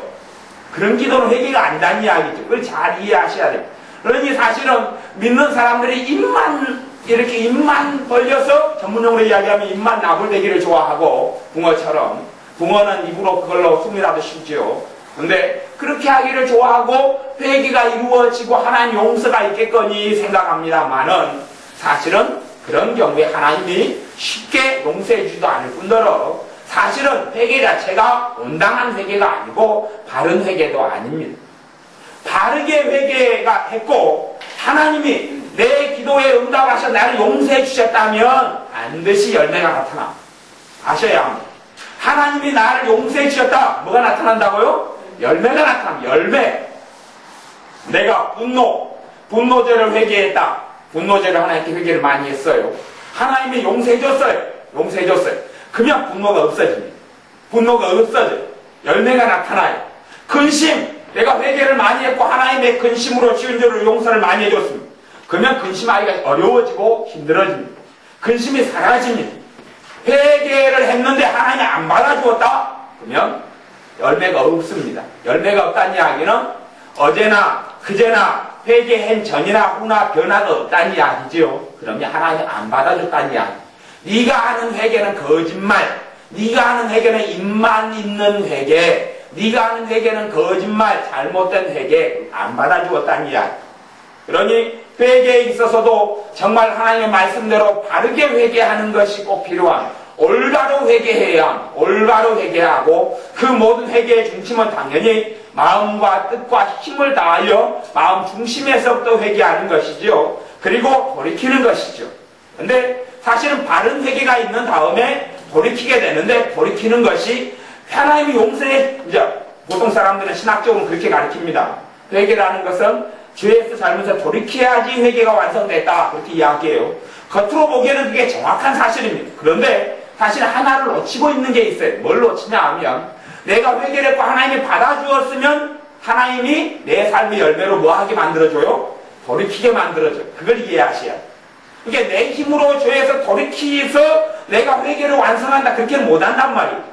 그런 기도는 회개가 아니다는 이야기죠. 그걸 잘 이해하셔야 돼요. 그러니 사실은 믿는 사람들이 입만 벌려서 전문용어로 이야기하면 입만 나불대기를 좋아하고 붕어처럼, 붕어는 입으로 그걸로 숨이라도 쉬지요. 근데 그렇게 하기를 좋아하고 회개가 이루어지고 하나님 용서가 있겠거니 생각합니다만은, 사실은 그런 경우에 하나님이 쉽게 용서해 주지도 않을 뿐더러 사실은 회개 자체가 온당한 회개가 아니고 바른 회개도 아닙니다. 바르게 회개가 했고 하나님이 내 기도에 응답하셔 나를 용서해 주셨다면 반드시 열매가 나타나. 아셔야 합니다. 하나님이 나를 용서해 주셨다. 뭐가 나타난다고요? 열매가 나타납니다. 열매. 내가 분노죄를 회개했다. 분노죄를 하나님께 회개를 많이 했어요. 하나님이 용서해 줬어요. 그러면 분노가 없어집니다. 분노가 없어져요. 열매가 나타나요. 근심. 내가 회개를 많이 했고 하나님의 근심으로 지은 죄를 용서를 많이 해줬습니다. 그러면 근심하기가 어려워지고 힘들어집니다. 근심이 사라집니다. 회개를 했는데 하나님이 안 받아주었다? 그러면 열매가 없습니다. 열매가 없다는 이야기는 어제나 그제나 회개한 전이나 후나 변화가 없다는 이야기죠. 그러면 하나님이 안 받아줬다는 이야기. 네가 하는 회개는 거짓말, 네가 하는 회개는 입만 있는 회개, 네가 하는 회개는 거짓말, 잘못된 회개, 안 받아주었다는 이야기. 그러니 회개에 있어서도 정말 하나님의 말씀대로 바르게 회개하는 것이 꼭 필요합니다. 올바로 회개하고 그 모든 회개의 중심은 당연히 마음과 뜻과 힘을 다하여 마음 중심에서부터 회개하는 것이죠. 그리고 돌이키는 것이죠. 근데 사실은 바른 회개가 있는 다음에 돌이키게 되는데, 돌이키는 것이 하나님이 용서해, 이제 보통 사람들은 신학적으로 그렇게 가르칩니다. 회개라는 것은 죄에서 잘못해서 돌이켜야지 회개가 완성됐다, 그렇게 이야기해요. 겉으로 보기에는 그게 정확한 사실입니다. 그런데 사실 하나를 놓치고 있는 게 있어요. 뭘 놓치냐 하면, 내가 회개를 했고 하나님이 받아주었으면 하나님이 내 삶의 열매로 뭐하게 만들어줘요? 돌이키게 만들어줘요. 그걸 이해하셔야 돼요. 그러니까 내 힘으로 죄에서 돌이키서 내가 회개를 완성한다, 그렇게는 못한단 말이에요.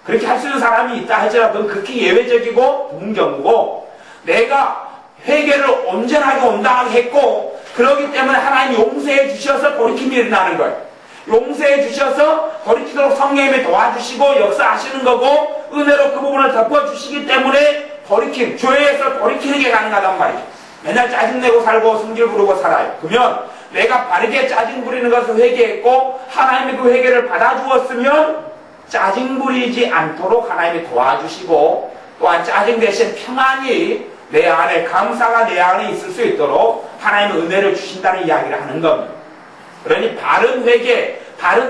그렇게 할 수 있는 사람이 있다 할지라도 그렇게 예외적이고 드문 경우고, 내가 회개를 온전하게 온당하게 했고 그렇기 때문에 하나님 용서해 주셔서 돌이킴이 일어나는 거예요. 용서해 주셔서 돌이키도록 성령님이 도와주시고 역사하시는 거고, 은혜로 그 부분을 덮어주시기 때문에 돌이킴, 죄에서 돌이키는 게 가능하단 말이죠. 맨날 짜증내고 살고 성질 부르고 살아요. 그러면 내가 바르게 짜증 부리는 것을 회개했고 하나님이 그 회개를 받아주었으면 짜증 부리지 않도록 하나님이 도와주시고, 또한 짜증 대신 평안이 내 안에, 감사가 내 안에 있을 수 있도록 하나님의 은혜를 주신다는 이야기를 하는 겁니다. 그러니 바른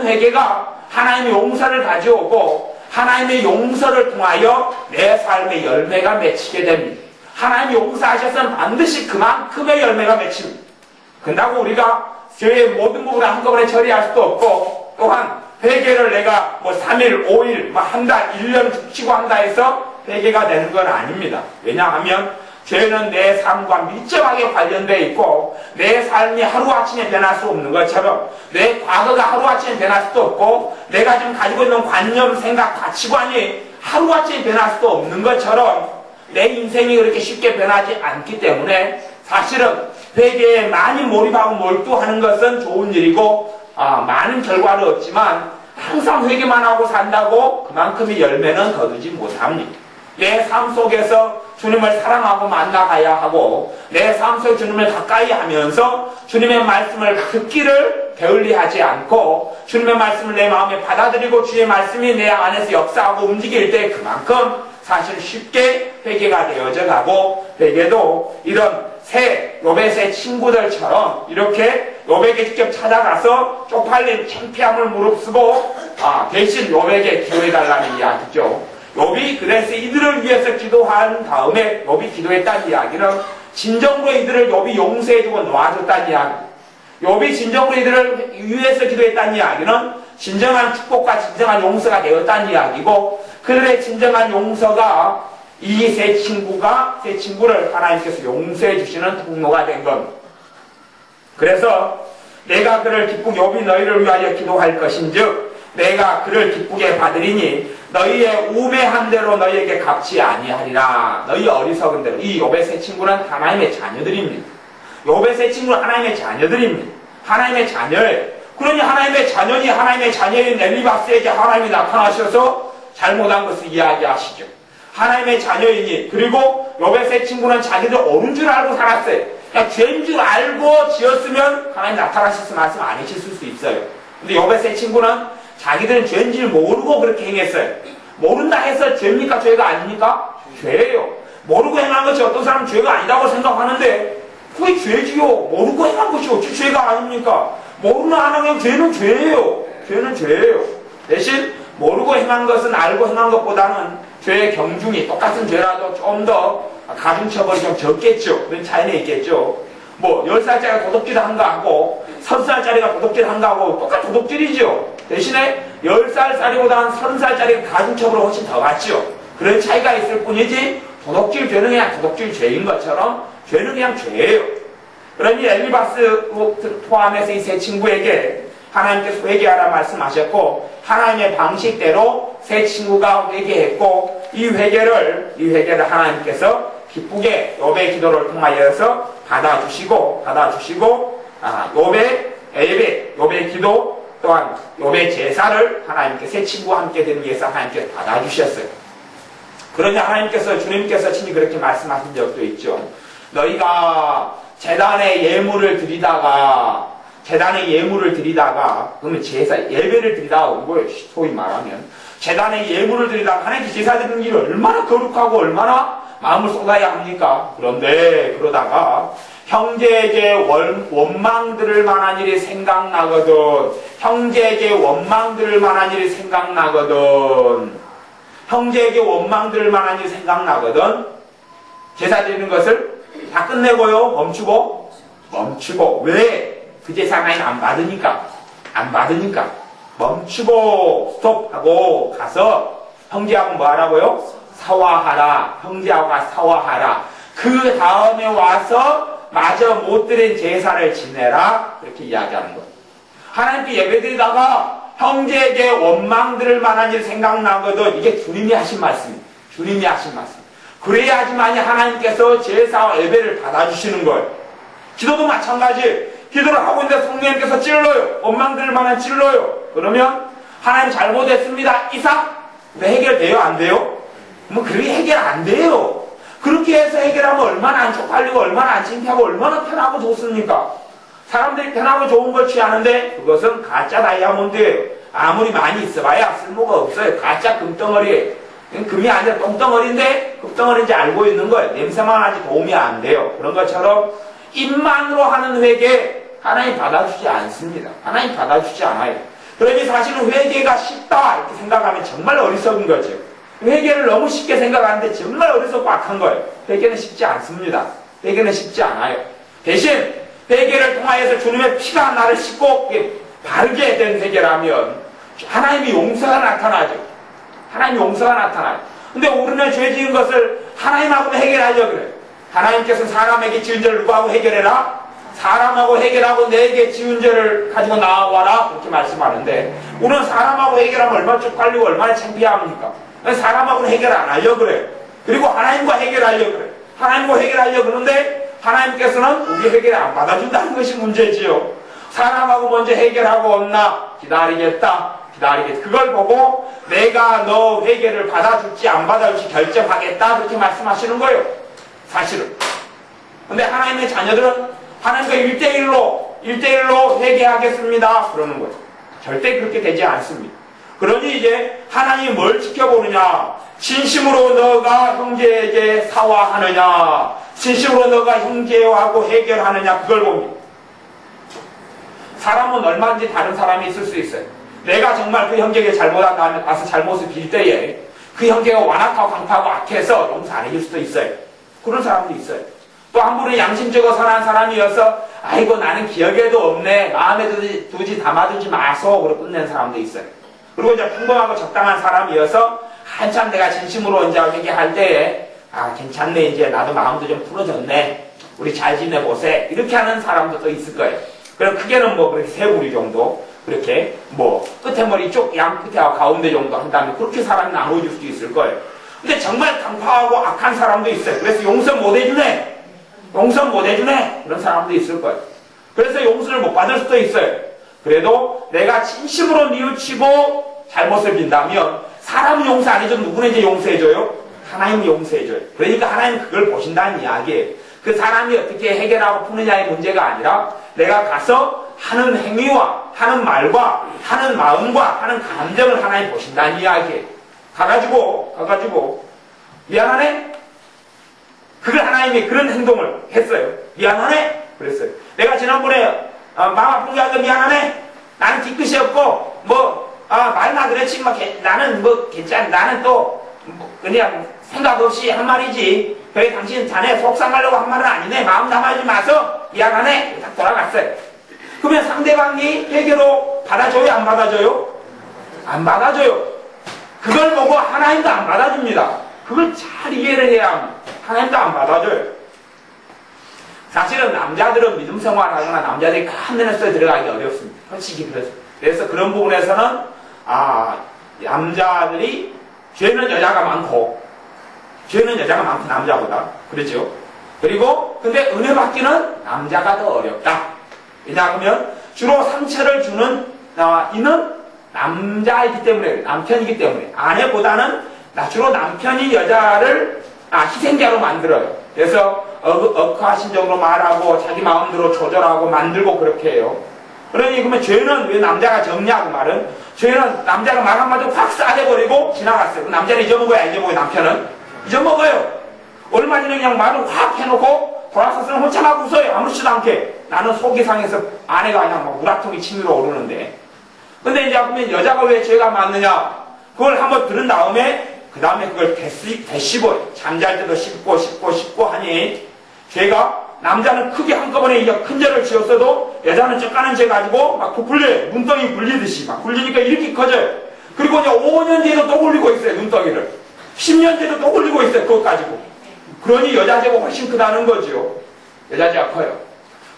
회개가 하나님의 용서를 가져오고 하나님의 용서를 통하여 내 삶의 열매가 맺히게 됩니다. 하나님이 용서하셨으면 반드시 그만큼의 열매가 맺힙니다. 그런다고 우리가 죄의 모든 부분을 한꺼번에 처리할 수도 없고, 또한 회개를 내가 3일, 5일, 한 달, 1년 죽치고 한다 해서 회개가 되는 건 아닙니다. 왜냐하면 죄는 내 삶과 밀접하게 관련되어 있고, 내 삶이 하루아침에 변할 수 없는 것처럼, 내 과거가 하루아침에 변할 수도 없고, 내가 지금 가지고 있는 관념, 생각, 가치관이 하루아침에 변할 수도 없는 것처럼 내 인생이 그렇게 쉽게 변하지 않기 때문에 사실은 회개에 많이 몰입하고 몰두하는 것은 좋은 일이고 많은 결과를 얻지만, 항상 회개만 하고 산다고 그만큼의 열매는 거두지 못합니다. 내 삶 속에서 주님을 사랑하고 만나가야 하고, 내 삶 속에 주님을 가까이 하면서 주님의 말씀을 듣기를 게을리하지 않고 주님의 말씀을 내 마음에 받아들이고 주의 말씀이 내 안에서 역사하고 움직일 때 그만큼 사실 쉽게 회개가 되어져 가고, 회개도 이런 욥의 새 친구들처럼 이렇게 욥에게 직접 찾아가서 쪽팔린 창피함을 무릅쓰고 대신 욥에게 기도해달라는 이야기죠. 욥이 그래서 이들을 위해서 기도한 다음에 욥이 기도했다는 이야기는 진정으로 이들을 욥이 용서해주고 놓아줬다는 이야기. 욥이 진정으로 이들을 위해서 기도했다는 이야기는 진정한 축복과 진정한 용서가 되었다는 이야기고, 그들의 진정한 용서가 이 세 친구를 하나님께서 용서해 주시는 통로가 된 것. 그래서 내가 그를 기쁘게 욥이 너희를 위하여 기도할 것인즉 내가 그를 기쁘게 받으리니 너희의 우매한 대로 너희에게 갚지 아니하리라. 너희 어리석은 대로. 이 욥의 세 친구는 하나님의 자녀들입니다. 욥의 세 친구는 하나님의 자녀들입니다. 하나님의 자녀예요. 그러니 하나님의 자녀니 하나님의 자녀인 엘리바스에게 하나님이 나타나셔서 잘못한 것을 이야기하시죠. 하나님의 자녀이니, 그리고 욥의 세 친구는 자기들 옳은 줄 알고 살았어요. 그냥 죄인 줄 알고 지었으면 하나님 나타나셔서 말씀 안 해주실 수 있어요. 근데 욥의 세 친구는 자기들은 죄인 줄 모르고 그렇게 행했어요. 모른다 해서 죄입니까? 죄가 아닙니까? 죄예요. 모르고 행한 것이 어떤 사람은 죄가 아니라고 생각하는데 그게 죄지요. 모르고 행한 것이 어찌 죄가 아닙니까? 모르는 안 하면 죄는 죄예요. 죄는 죄예요. 대신 모르고 행한 것은 알고 행한 것보다는 죄의 경중이 똑같은 죄라도 좀 더 가중처벌이 좀 적겠죠. 그런 차이는 있겠죠. 뭐 10살짜리가 도둑질 한 거하고 30살짜리가 도둑질 한 거하고 똑같은 도둑질이죠. 대신에 10살짜리보다는 30살짜리가 가중처벌이 훨씬 더 같죠. 그런 차이가 있을 뿐이지 도둑질 죄는 그냥 도둑질 죄인 것처럼 죄는 그냥 죄예요. 그러니 엘리바스 포함해서 이 세 친구에게 하나님께서 회개하라 말씀하셨고, 하나님의 방식대로 세 친구가 회개했고, 이 회개를 하나님께서 기쁘게 욥의 기도를 통하여서 받아주시고 욥의 기도 또한 욥의 제사를 하나님께 세 친구와 함께 되기 위해서 하나님께서 받아주셨어요. 그러니 주님께서 친히 그렇게 말씀하신 적도 있죠. 너희가 제단에 예물을 드리다가 그러면 예배를 드리다가 온 거예요. 소위 말하면 제단에 예물을 드리다가 하나님께 제사 드리는 일이 얼마나 거룩하고 얼마나 마음을 쏟아야 합니까? 그런데 그러다가 형제에게 원망 들을 만한 일이 생각나거든. 형제에게 원망 들을 만한 일이 생각나거든. 제사 드리는 것을 다 끝내고요. 멈추고. 왜? 그 제사 하나님 안 받으니까. 멈추고 스톱하고 가서 형제하고 뭐 하라고요? 형제하고 사화하라. 그 다음에 와서 마저 못 드린 제사를 지내라. 그렇게 이야기하는 거예요. 하나님께 예배드리다가 형제에게 원망 들을 만한 일 생각나거든. 이게 주님이 하신 말씀입니다. 그래야지만이 하나님께서 제사와 예배를 받아주시는 거예요. 기도도 마찬가지. 기도를 하고 있는데 성령님께서 찔러요. 원망 들을 만한 찔러요. 그러면 하나님 잘못했습니다. 이삭? 왜 해결돼요? 안 돼요? 뭐 그렇게 해결 안 돼요. 그렇게 해서 해결하면 얼마나 안 쪽팔리고 얼마나 안 창피하고 얼마나 편하고 좋습니까? 사람들이 편하고 좋은 걸 취하는데 그것은 가짜 다이아몬드예요. 아무리 많이 있어봐야 쓸모가 없어요. 가짜 금덩어리예요. 금이 아니라 똥덩어리인데 금덩어리인지 알고 있는 거예요. 냄새만 나지 도움이 안 돼요. 그런 것처럼 입만으로 하는 회개 하나님 받아주지 않습니다. 하나님 받아주지 않아요. 그러니 사실은 회개가 쉽다 이렇게 생각하면 정말 어리석은 거죠. 회개를 너무 쉽게 생각하는데 정말 어리석고 악한 거예요. 회개는 쉽지 않습니다. 회개는 쉽지 않아요. 대신 회개를 통하여서 주님의 피가 나를 씻고 바르게 된 회개라면 하나님이 용서가 나타나죠. 근데 우리는 죄 지은 것을 하나님하고 해결하려고 그래요. 하나님께서는 사람에게 지은 죄를 누구하고 해결해라? 사람하고 해결하고 내게 지은 죄를 가지고 나와라. 그렇게 말씀하는데 우리는 사람하고 해결하면 얼마나 쪽팔리고 얼마나 창피합니까? 사람하고는 해결 안 하려고 그래요. 그리고 하나님과 해결하려고 그래요. 하나님과 해결하려고 그러는데 하나님께서는 우리 해결을 안 받아준다는 것이 문제지요. 사람하고 먼저 해결하고 없나? 기다리겠다. 그걸 보고 내가 너 회개를 받아줄지 안 받아줄지 결정하겠다. 그렇게 말씀하시는 거예요. 사실은. 근데 하나님의 자녀들은 하나님과 1대1로 회개하겠습니다. 그러는 거죠. 절대 그렇게 되지 않습니다. 그러니 이제 하나님이 뭘 지켜보느냐? 진심으로 너가 형제에게 사과하느냐, 진심으로 너가 형제하고 해결하느냐, 그걸 봅니다. 사람은 얼마든지 다른 사람이 있을 수 있어요. 내가 정말 그 형제에게 잘못한 다음에 가서 잘못을 빌 때에 그 형제가 완악하고 강파하고 악해서 용서 안 해줄 수도 있어요. 그런 사람도 있어요. 또 한 분은 양심적으로 선한 사람이어서 아이고 나는 기억에도 없네, 마음에 두지 담아두지 마소, 그러고 끝낸 사람도 있어요. 그리고 이제 평범하고 적당한 사람이어서 한참 내가 진심으로 이제 얘기할 때에 아 괜찮네, 이제 나도 마음도 좀 풀어졌네, 우리 잘 지내보세, 이렇게 하는 사람도 또 있을 거예요. 그럼 크게는 뭐 그렇게 세 부리 정도, 그렇게 뭐 끝에 머리 쪽 양 끝에하고 가운데 정도 한다면 그렇게 사람이 나눠줄 수도 있을 거예요. 근데 정말 강파하고 악한 사람도 있어요. 그래서 용서 못 해주네, 용서 못 해주네, 그런 사람도 있을 거예요. 그래서 용서를 못 받을 수도 있어요. 그래도 내가 진심으로 뉘우치고 잘못을 빈다면 사람은 용서 안 해줘도 누구는 이제 용서해줘요? 하나님은 용서해줘요. 그러니까 하나님은 그걸 보신다는 이야기예요. 그 사람이 어떻게 해결하고 푸느냐의 문제가 아니라 내가 가서 하는 행위와 하는 말과 하는 마음과 하는 감정을 하나님 보신다는 이야기예요. 가가지고 미안하네? 그걸 하나님이 그런 행동을 했어요. 미안하네? 그랬어요. 내가 지난번에 마음 아픈 게 아니라 미안하네? 나는 뒤끝이 없고 말나 그렇지 나는 괜찮아, 나는 또 그냥 생각 없이 한 말이지, 그래 당신 자네 속상하려고 한 말은 아니네, 마음 담아주지 마서 미안하네, 딱 돌아갔어요. 그러면 상대방이 회개로 받아줘요, 안 받아줘요? 안 받아줘요. 그걸 보고 하나님도 안 받아줍니다. 그걸 잘 이해를 해야 합니다. 하나님도 안 받아줘요. 사실은 남자들은 믿음 생활하거나 남자들이 큰 데에 들어가기 어렵습니다. 솔직히 그래서 그런 부분에서는 남자들이 죄는 여자가 많고 남자보다 그렇죠. 그리고 근데 은혜 받기는 남자가 더 어렵다. 왜냐하면 주로 상처를 주는 이는 남자이기 때문에, 남편이기 때문에, 아내보다는 주로 남편이 여자를 희생자로 만들어요. 그래서 억하심적으로 말하고 자기 마음대로 조절하고 만들고 그렇게 해요. 그러면 죄는 왜 남자가 적냐고 말은, 죄는 남자가 말 한마디로 확 싸대버리고 지나갔어요. 그 남자는 잊어먹어야 잊어먹어요. 남편은 잊어먹어요. 얼마 전에 그냥 말을 확 해놓고 돌아서서는 혼자 막 웃어요. 아무렇지도 않게. 나는 속이 상해서 아내가 그냥 막 우라통이 치밀어 오르는데. 근데 이제 그러면 여자가 왜 죄가 많느냐, 그걸 한번 들은 다음에 그 다음에 그걸 되씹어요. 잠잘 때도 씹고 하니, 죄가 남자는 크게 한꺼번에 큰 죄를 지었어도 여자는 쩍가는 죄 가지고 막 부풀려요. 눈덩이 굴리듯이 막 굴리니까 이렇게 커져요. 그리고 이제 5년 뒤에도 또 굴리고 있어요. 눈덩이를 10년 뒤에도 또 굴리고 있어요. 그것 가지고. 그러니 여자 죄가 훨씬 크다는 거죠. 여자 죄가 커요.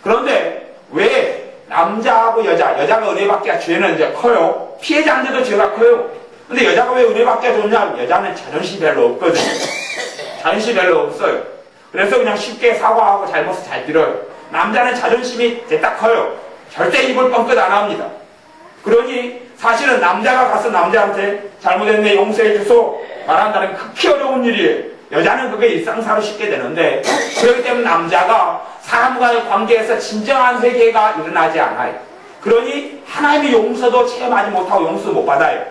그런데 왜 남자하고 여자가 은혜 받기가 죄는 이제 커요. 피해자한테도 죄가 커요. 근데 여자가 왜 은혜 받기가 좋냐? 여자는 자존심이 별로 없거든요. 자존심이 별로 없어요. 그래서 그냥 쉽게 사과하고 잘못을 잘 빌어요. 남자는 자존심이 됐다 커요. 절대 입을 뻥끗 안 합니다. 그러니 사실은 남자가 가서 남자한테 잘못했네, 용서해 주소 말한다는 극히 어려운 일이에요. 여자는 그게 일상사로 쉽게 되는데, 그렇기 때문에 남자가 사람과의 관계에서 진정한 회개가 일어나지 않아요. 그러니 하나님의 용서도 체험하지 못하고 용서도 못 받아요.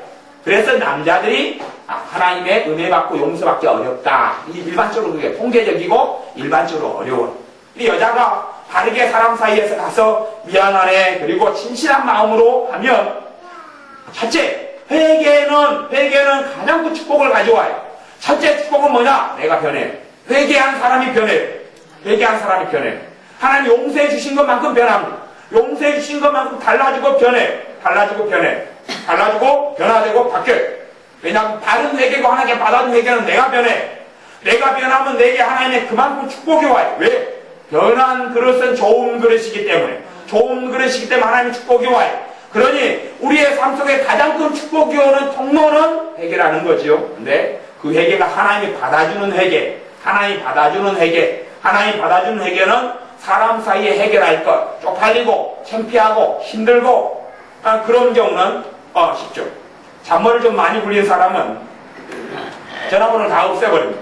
그래서 남자들이 하나님의 은혜 받고 용서받기 어렵다. 일반적으로 그게 통계적이고 일반적으로 어려워요. 이 여자가 바르게 사람 사이에서 가서 미안하네, 그리고 진실한 마음으로 하면, 첫째, 회개는 가장 큰 축복을 가져와요. 첫째 축복은 뭐냐? 내가 변해. 회개한 사람이 변해요. 회개한 사람이 변해요. 하나님 용서해 주신 것만큼 변합니다. 용서해 주신 것만큼 달라지고 변해. 달라지고 변화되고 바뀌어요. 왜냐하면 바른 회개고 하나님께 받아준 회개는 내가 변해. 내가 변하면 내게 하나님의 그만큼 축복이 와요. 왜? 변한 그릇은 좋은 그릇이기 때문에. 좋은 그릇이기 때문에 하나님의 축복이 와요. 그러니 우리의 삶 속에 가장 큰 축복이 오는 통로는 회개라는 거지요. 근데 그 회개가 하나님이 받아주는 회개, 하나님이 받아주는 회개는 사람 사이에 해결할 것, 쪽팔리고 창피하고 힘들고 그런 경우는 쉽죠. 잔머리를 좀 많이 굴린 사람은 전화번호를 다 없애버립니다.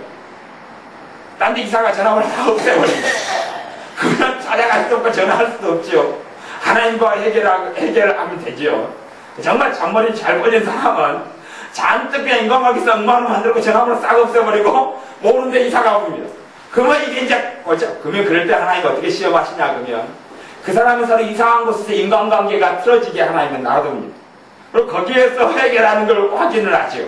딴 데 이사가 전화번호를 다 없애버립니다. 그러면 찾아갈 수도 없고 전화할 수도 없죠. 하나님과 해결을 하면 되죠. 정말 잔머리 잘 굴린 사람은 잔뜩 그냥 인간관계에서 엉망으로 만들고 전화번호 싹 없애버리고 모르는데 이사가 옵니다. 그러면 이게 이제 그러면 그럴 때 하나님 어떻게 시험하시냐 그러면 그 사람은 서로 이상한 곳에서 인간관계가 틀어지게 하나님은 놔둡니다. 그리고 거기에서 회개라는 걸 확인을 하죠.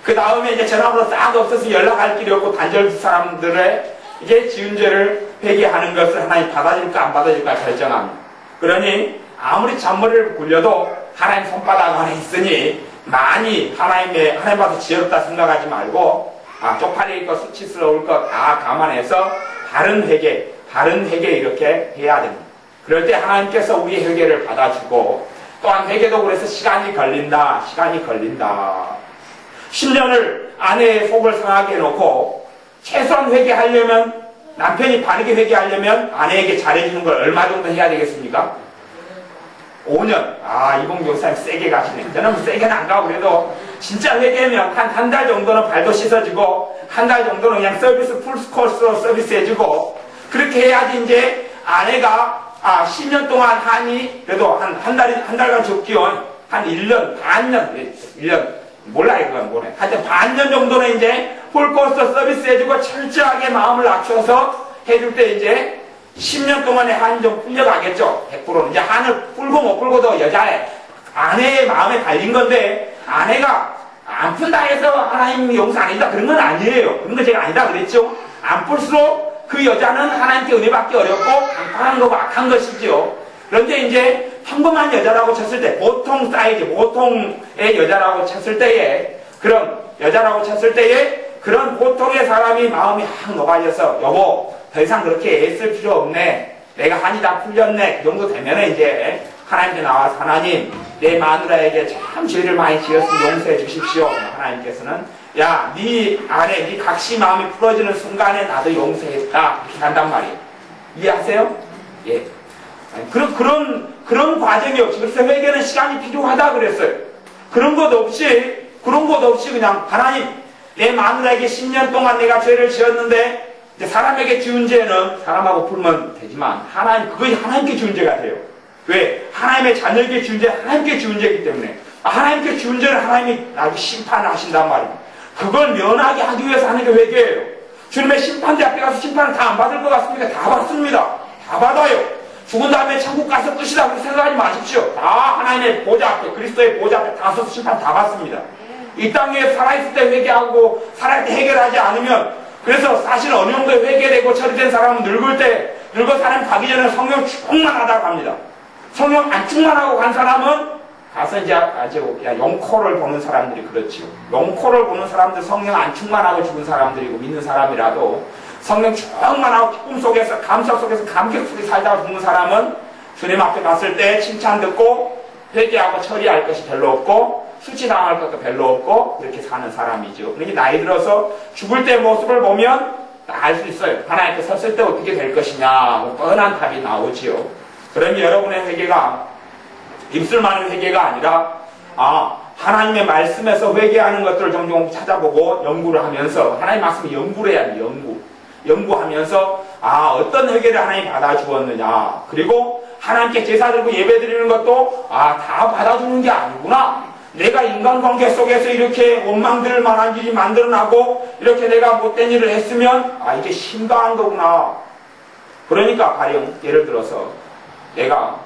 그 다음에 이제 전화번호 싹 없어서 연락할 길이 없고 단절 사람들의 이게 지은 죄를 회개하는 것을 하나님 받아줄까 안 받아줄까 결정합니다. 그러니 아무리 잔머리를 굴려도 하나님 손바닥 안에 있으니 많이 하나님 봐서 지혜롭다 생각하지 말고 쪽팔릴 것, 수치스러울 것 다 감안해서 바른 회개 이렇게 해야 됩니다. 그럴 때 하나님께서 우리의 회개를 받아주고 또한 회개도 그래서 시간이 걸린다. 10년을 아내의 속을 상하게 해놓고 최소한 회개하려면 남편이 바르게 회개하려면 아내에게 잘해주는 걸 얼마 정도 해야 되겠습니까? 5년. 이봉 교사님 세게 가시네. 저는 뭐 세게는 안 가고 그래도 진짜 회개하면 한 달 정도는 발도 씻어주고 한 달 정도는 그냥 서비스 풀코스로 서비스해주고 그렇게 해야지 이제 아내가 10년 동안 하니 그래도 한 달간 적기요. 한 1년, 반년, 1년 몰라요 그건 뭐래. 하여튼 반년 정도는 이제 풀코스 서비스 해주고 철저하게 마음을 낮춰서 해줄 때 이제 10년 동안의 한이 좀 풀려가겠죠. 100%는. 이제 한을 풀고 못 풀고도 여자의 아내의 마음에 달린 건데 아내가 안 푼다 해서 하나님 용서 안 해준다 그런 건 아니에요. 그런 거 제가 아니다 그랬죠. 안 풀수록 그 여자는 하나님께 은혜 받기 어렵고 강팍한 거고 악한 것이죠. 그런데 이제 평범한 여자라고 쳤을 때 보통 사이즈, 보통의 여자라고 쳤을 때에 그런 보통의 사람이 마음이 확 녹아져서 여보 더 이상 그렇게 애쓸 필요 없네. 내가 한이 다 풀렸네. 그 정도 되면은 이제 하나님께 나와서 하나님 내 마누라에게 참 죄를 많이 지었으니 용서해 주십시오. 하나님께서는 야, 네 안에 네 각시 마음이 풀어지는 순간에 나도 용서했다. 이렇게 한단 말이에요. 이해하세요? 예. 그런 과정이 없이 그래서 회개는 시간이 필요하다 그랬어요. 그런 것 없이 그냥 하나님 내 마누라에게 10년 동안 내가 죄를 지었는데 이제 사람에게 지은 죄는 사람하고 풀면 되지만 그것이 하나님께 지은 죄가 돼요. 왜? 하나님의 자녀에게 지은 죄 하나님께 지은 죄이기 때문에 하나님께 지은 죄를 하나님이 나중에 심판을 하신단 말입니다. 그걸 면하게 하기 위해서 하는 게 회개예요. 주님의 심판대 앞에 가서 심판을 다 안 받을 것 같습니까? 다 받습니다. 다 받아요. 죽은 다음에 천국 가서 끝이다 그렇게 생각하지 마십시오. 다 하나님의 보좌 앞에 그리스도의 보좌 앞에 다 서서 심판 다 받습니다. 이 땅에 살아있을 때 회개하고 살아있을 때 해결하지 않으면 그래서 사실 어느 정도 회개되고 처리된 사람은 늙어 사람 가기 전에 성령 충만하다고 합니다. 성령 안 충만하고 간 사람은 가서 이제 아주 영코를 보는 사람들이 그렇지요. 영코를 보는 사람들 성령 안 충만하고 죽은 사람들이고 믿는 사람이라도 성령 충만하고 기쁨 속에서 감사 속에서 감격 속에 살다가 죽는 사람은 주님 앞에 갔을 때 칭찬 듣고 회개하고 처리할 것이 별로 없고 수치당할 것도 별로 없고 그렇게 사는 사람이죠. 그러니까 나이 들어서 죽을 때 모습을 보면 알 수 있어요. 하나님께 섰을 때 어떻게 될 것이냐 뻔한 답이 나오지요. 그러니 여러분의 회개가 입술만의 회개가 아니라 하나님의 말씀에서 회개하는 것들을 종종 찾아보고 연구를 하면서 하나님의 말씀을 연구를 해야 돼요. 연구하면서 어떤 회개를 하나님이 받아주었느냐 그리고 하나님께 제사 드리고 예배 드리는 것도 다 받아주는 게 아니구나. 내가 인간관계 속에서 이렇게 원망들 만한 일이 만들어나고 이렇게 내가 못된 일을 했으면 이게 심각한 거구나. 그러니까 가령 예를 들어서 내가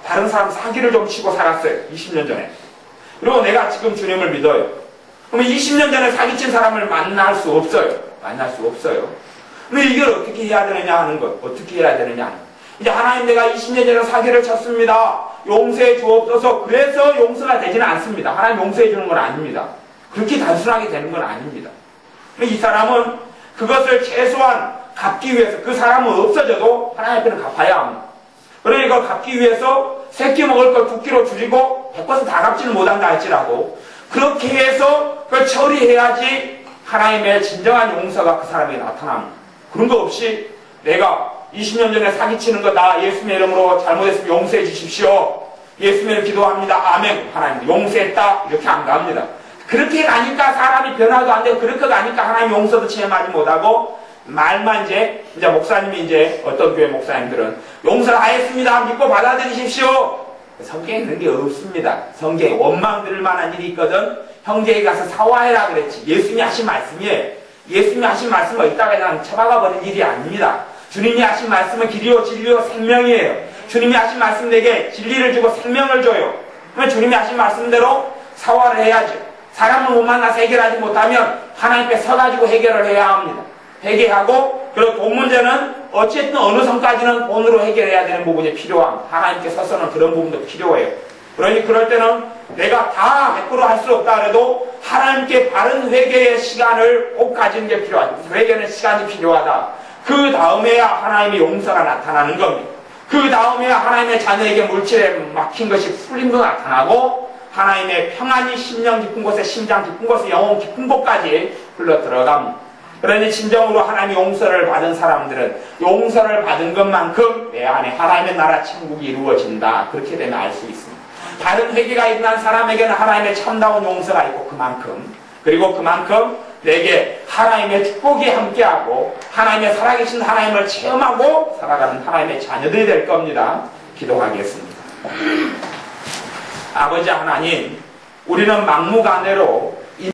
다른 사람 사기를 좀 치고 살았어요. 20년 전에. 그리고 내가 지금 주님을 믿어요. 그러면 20년 전에 사기친 사람을 만날 수 없어요. 근데 이걸 어떻게 해야 되느냐 하는 것. 어떻게 해야 되느냐. 이제 하나님 내가 20년 전에 사기를 쳤습니다. 용서해 주옵소서. 그래서 용서가 되지는 않습니다. 하나님 용서해 주는 건 아닙니다. 그렇게 단순하게 되는 건 아닙니다. 이 사람은 그것을 최소한 갚기 위해서 그 사람은 없어져도 하나님 앞에는 갚아야 합니다. 그러니까 갚기 위해서 새끼 먹을 걸 2끼로 줄이고 100% 다 갚지는 못한다 할지라도 그렇게 해서 그걸 처리해야지 하나님의 진정한 용서가 그 사람에게 나타납니다. 그런 거 없이 내가 20년 전에 사기치는 거 나 예수님의 이름으로 잘못했으면 용서해 주십시오. 예수님의 이름 기도합니다. 아멘. 하나님 용서했다. 이렇게 안 갑니다. 그렇게 가니까 사람이 변화도 안 되고 그렇게 가니까 하나님 용서도 체험하지 못하고 말만 이제 목사님이 어떤 교회 목사님들은 용서를 하였습니다. 믿고 받아들이십시오. 성경에 그런 게 없습니다. 성경에 원망 들을 만한 일이 있거든 형제에게 가서 사과해라 그랬지. 예수님이 하신 말씀이에요. 예수님이 하신 말씀은 이따가 그냥 쳐박아 버린 일이 아닙니다. 주님이 하신 말씀은 길이요 진리요 생명이에요. 주님이 하신 말씀 내게 진리를 주고 생명을 줘요. 그러면 주님이 하신 말씀대로 사과를 해야죠. 사람을 못 만나서 해결하지 못하면 하나님께 서가지고 해결을 해야 합니다. 회개하고, 그리고 돈 문제는 어쨌든 어느 선까지는 돈으로 해결해야 되는 부분이 필요합니다. 하나님께 서서는 그런 부분도 필요해요. 그러니 그럴 때는 내가 다 100% 할 수 없다 그래도 하나님께 바른 회개의 시간을 꼭 가지는 게 필요하죠. 회개는 시간이 필요하다. 그 다음에야 하나님의 용서가 나타나는 겁니다. 그 다음에야 하나님의 자녀에게 물질에 막힌 것이 풀림도 나타나고 하나님의 평안이 심령 깊은 곳에 심장 깊은 곳에 영혼 깊은 곳까지 흘러 들어갑니다. 그러니 진정으로 하나님의 용서를 받은 사람들은 용서를 받은 것만큼 내 안에 하나님의 나라 천국이 이루어진다. 그렇게 되면 알 수 있습니다. 다른 회개가 일어난 사람에게는 하나님의 참다운 용서가 있고 그리고 그만큼 내게 하나님의 축복이 함께하고 하나님의 살아계신 하나님을 체험하고 살아가는 하나님의 자녀들이 될 겁니다. 기도하겠습니다. 아버지 하나님, 우리는 막무가내로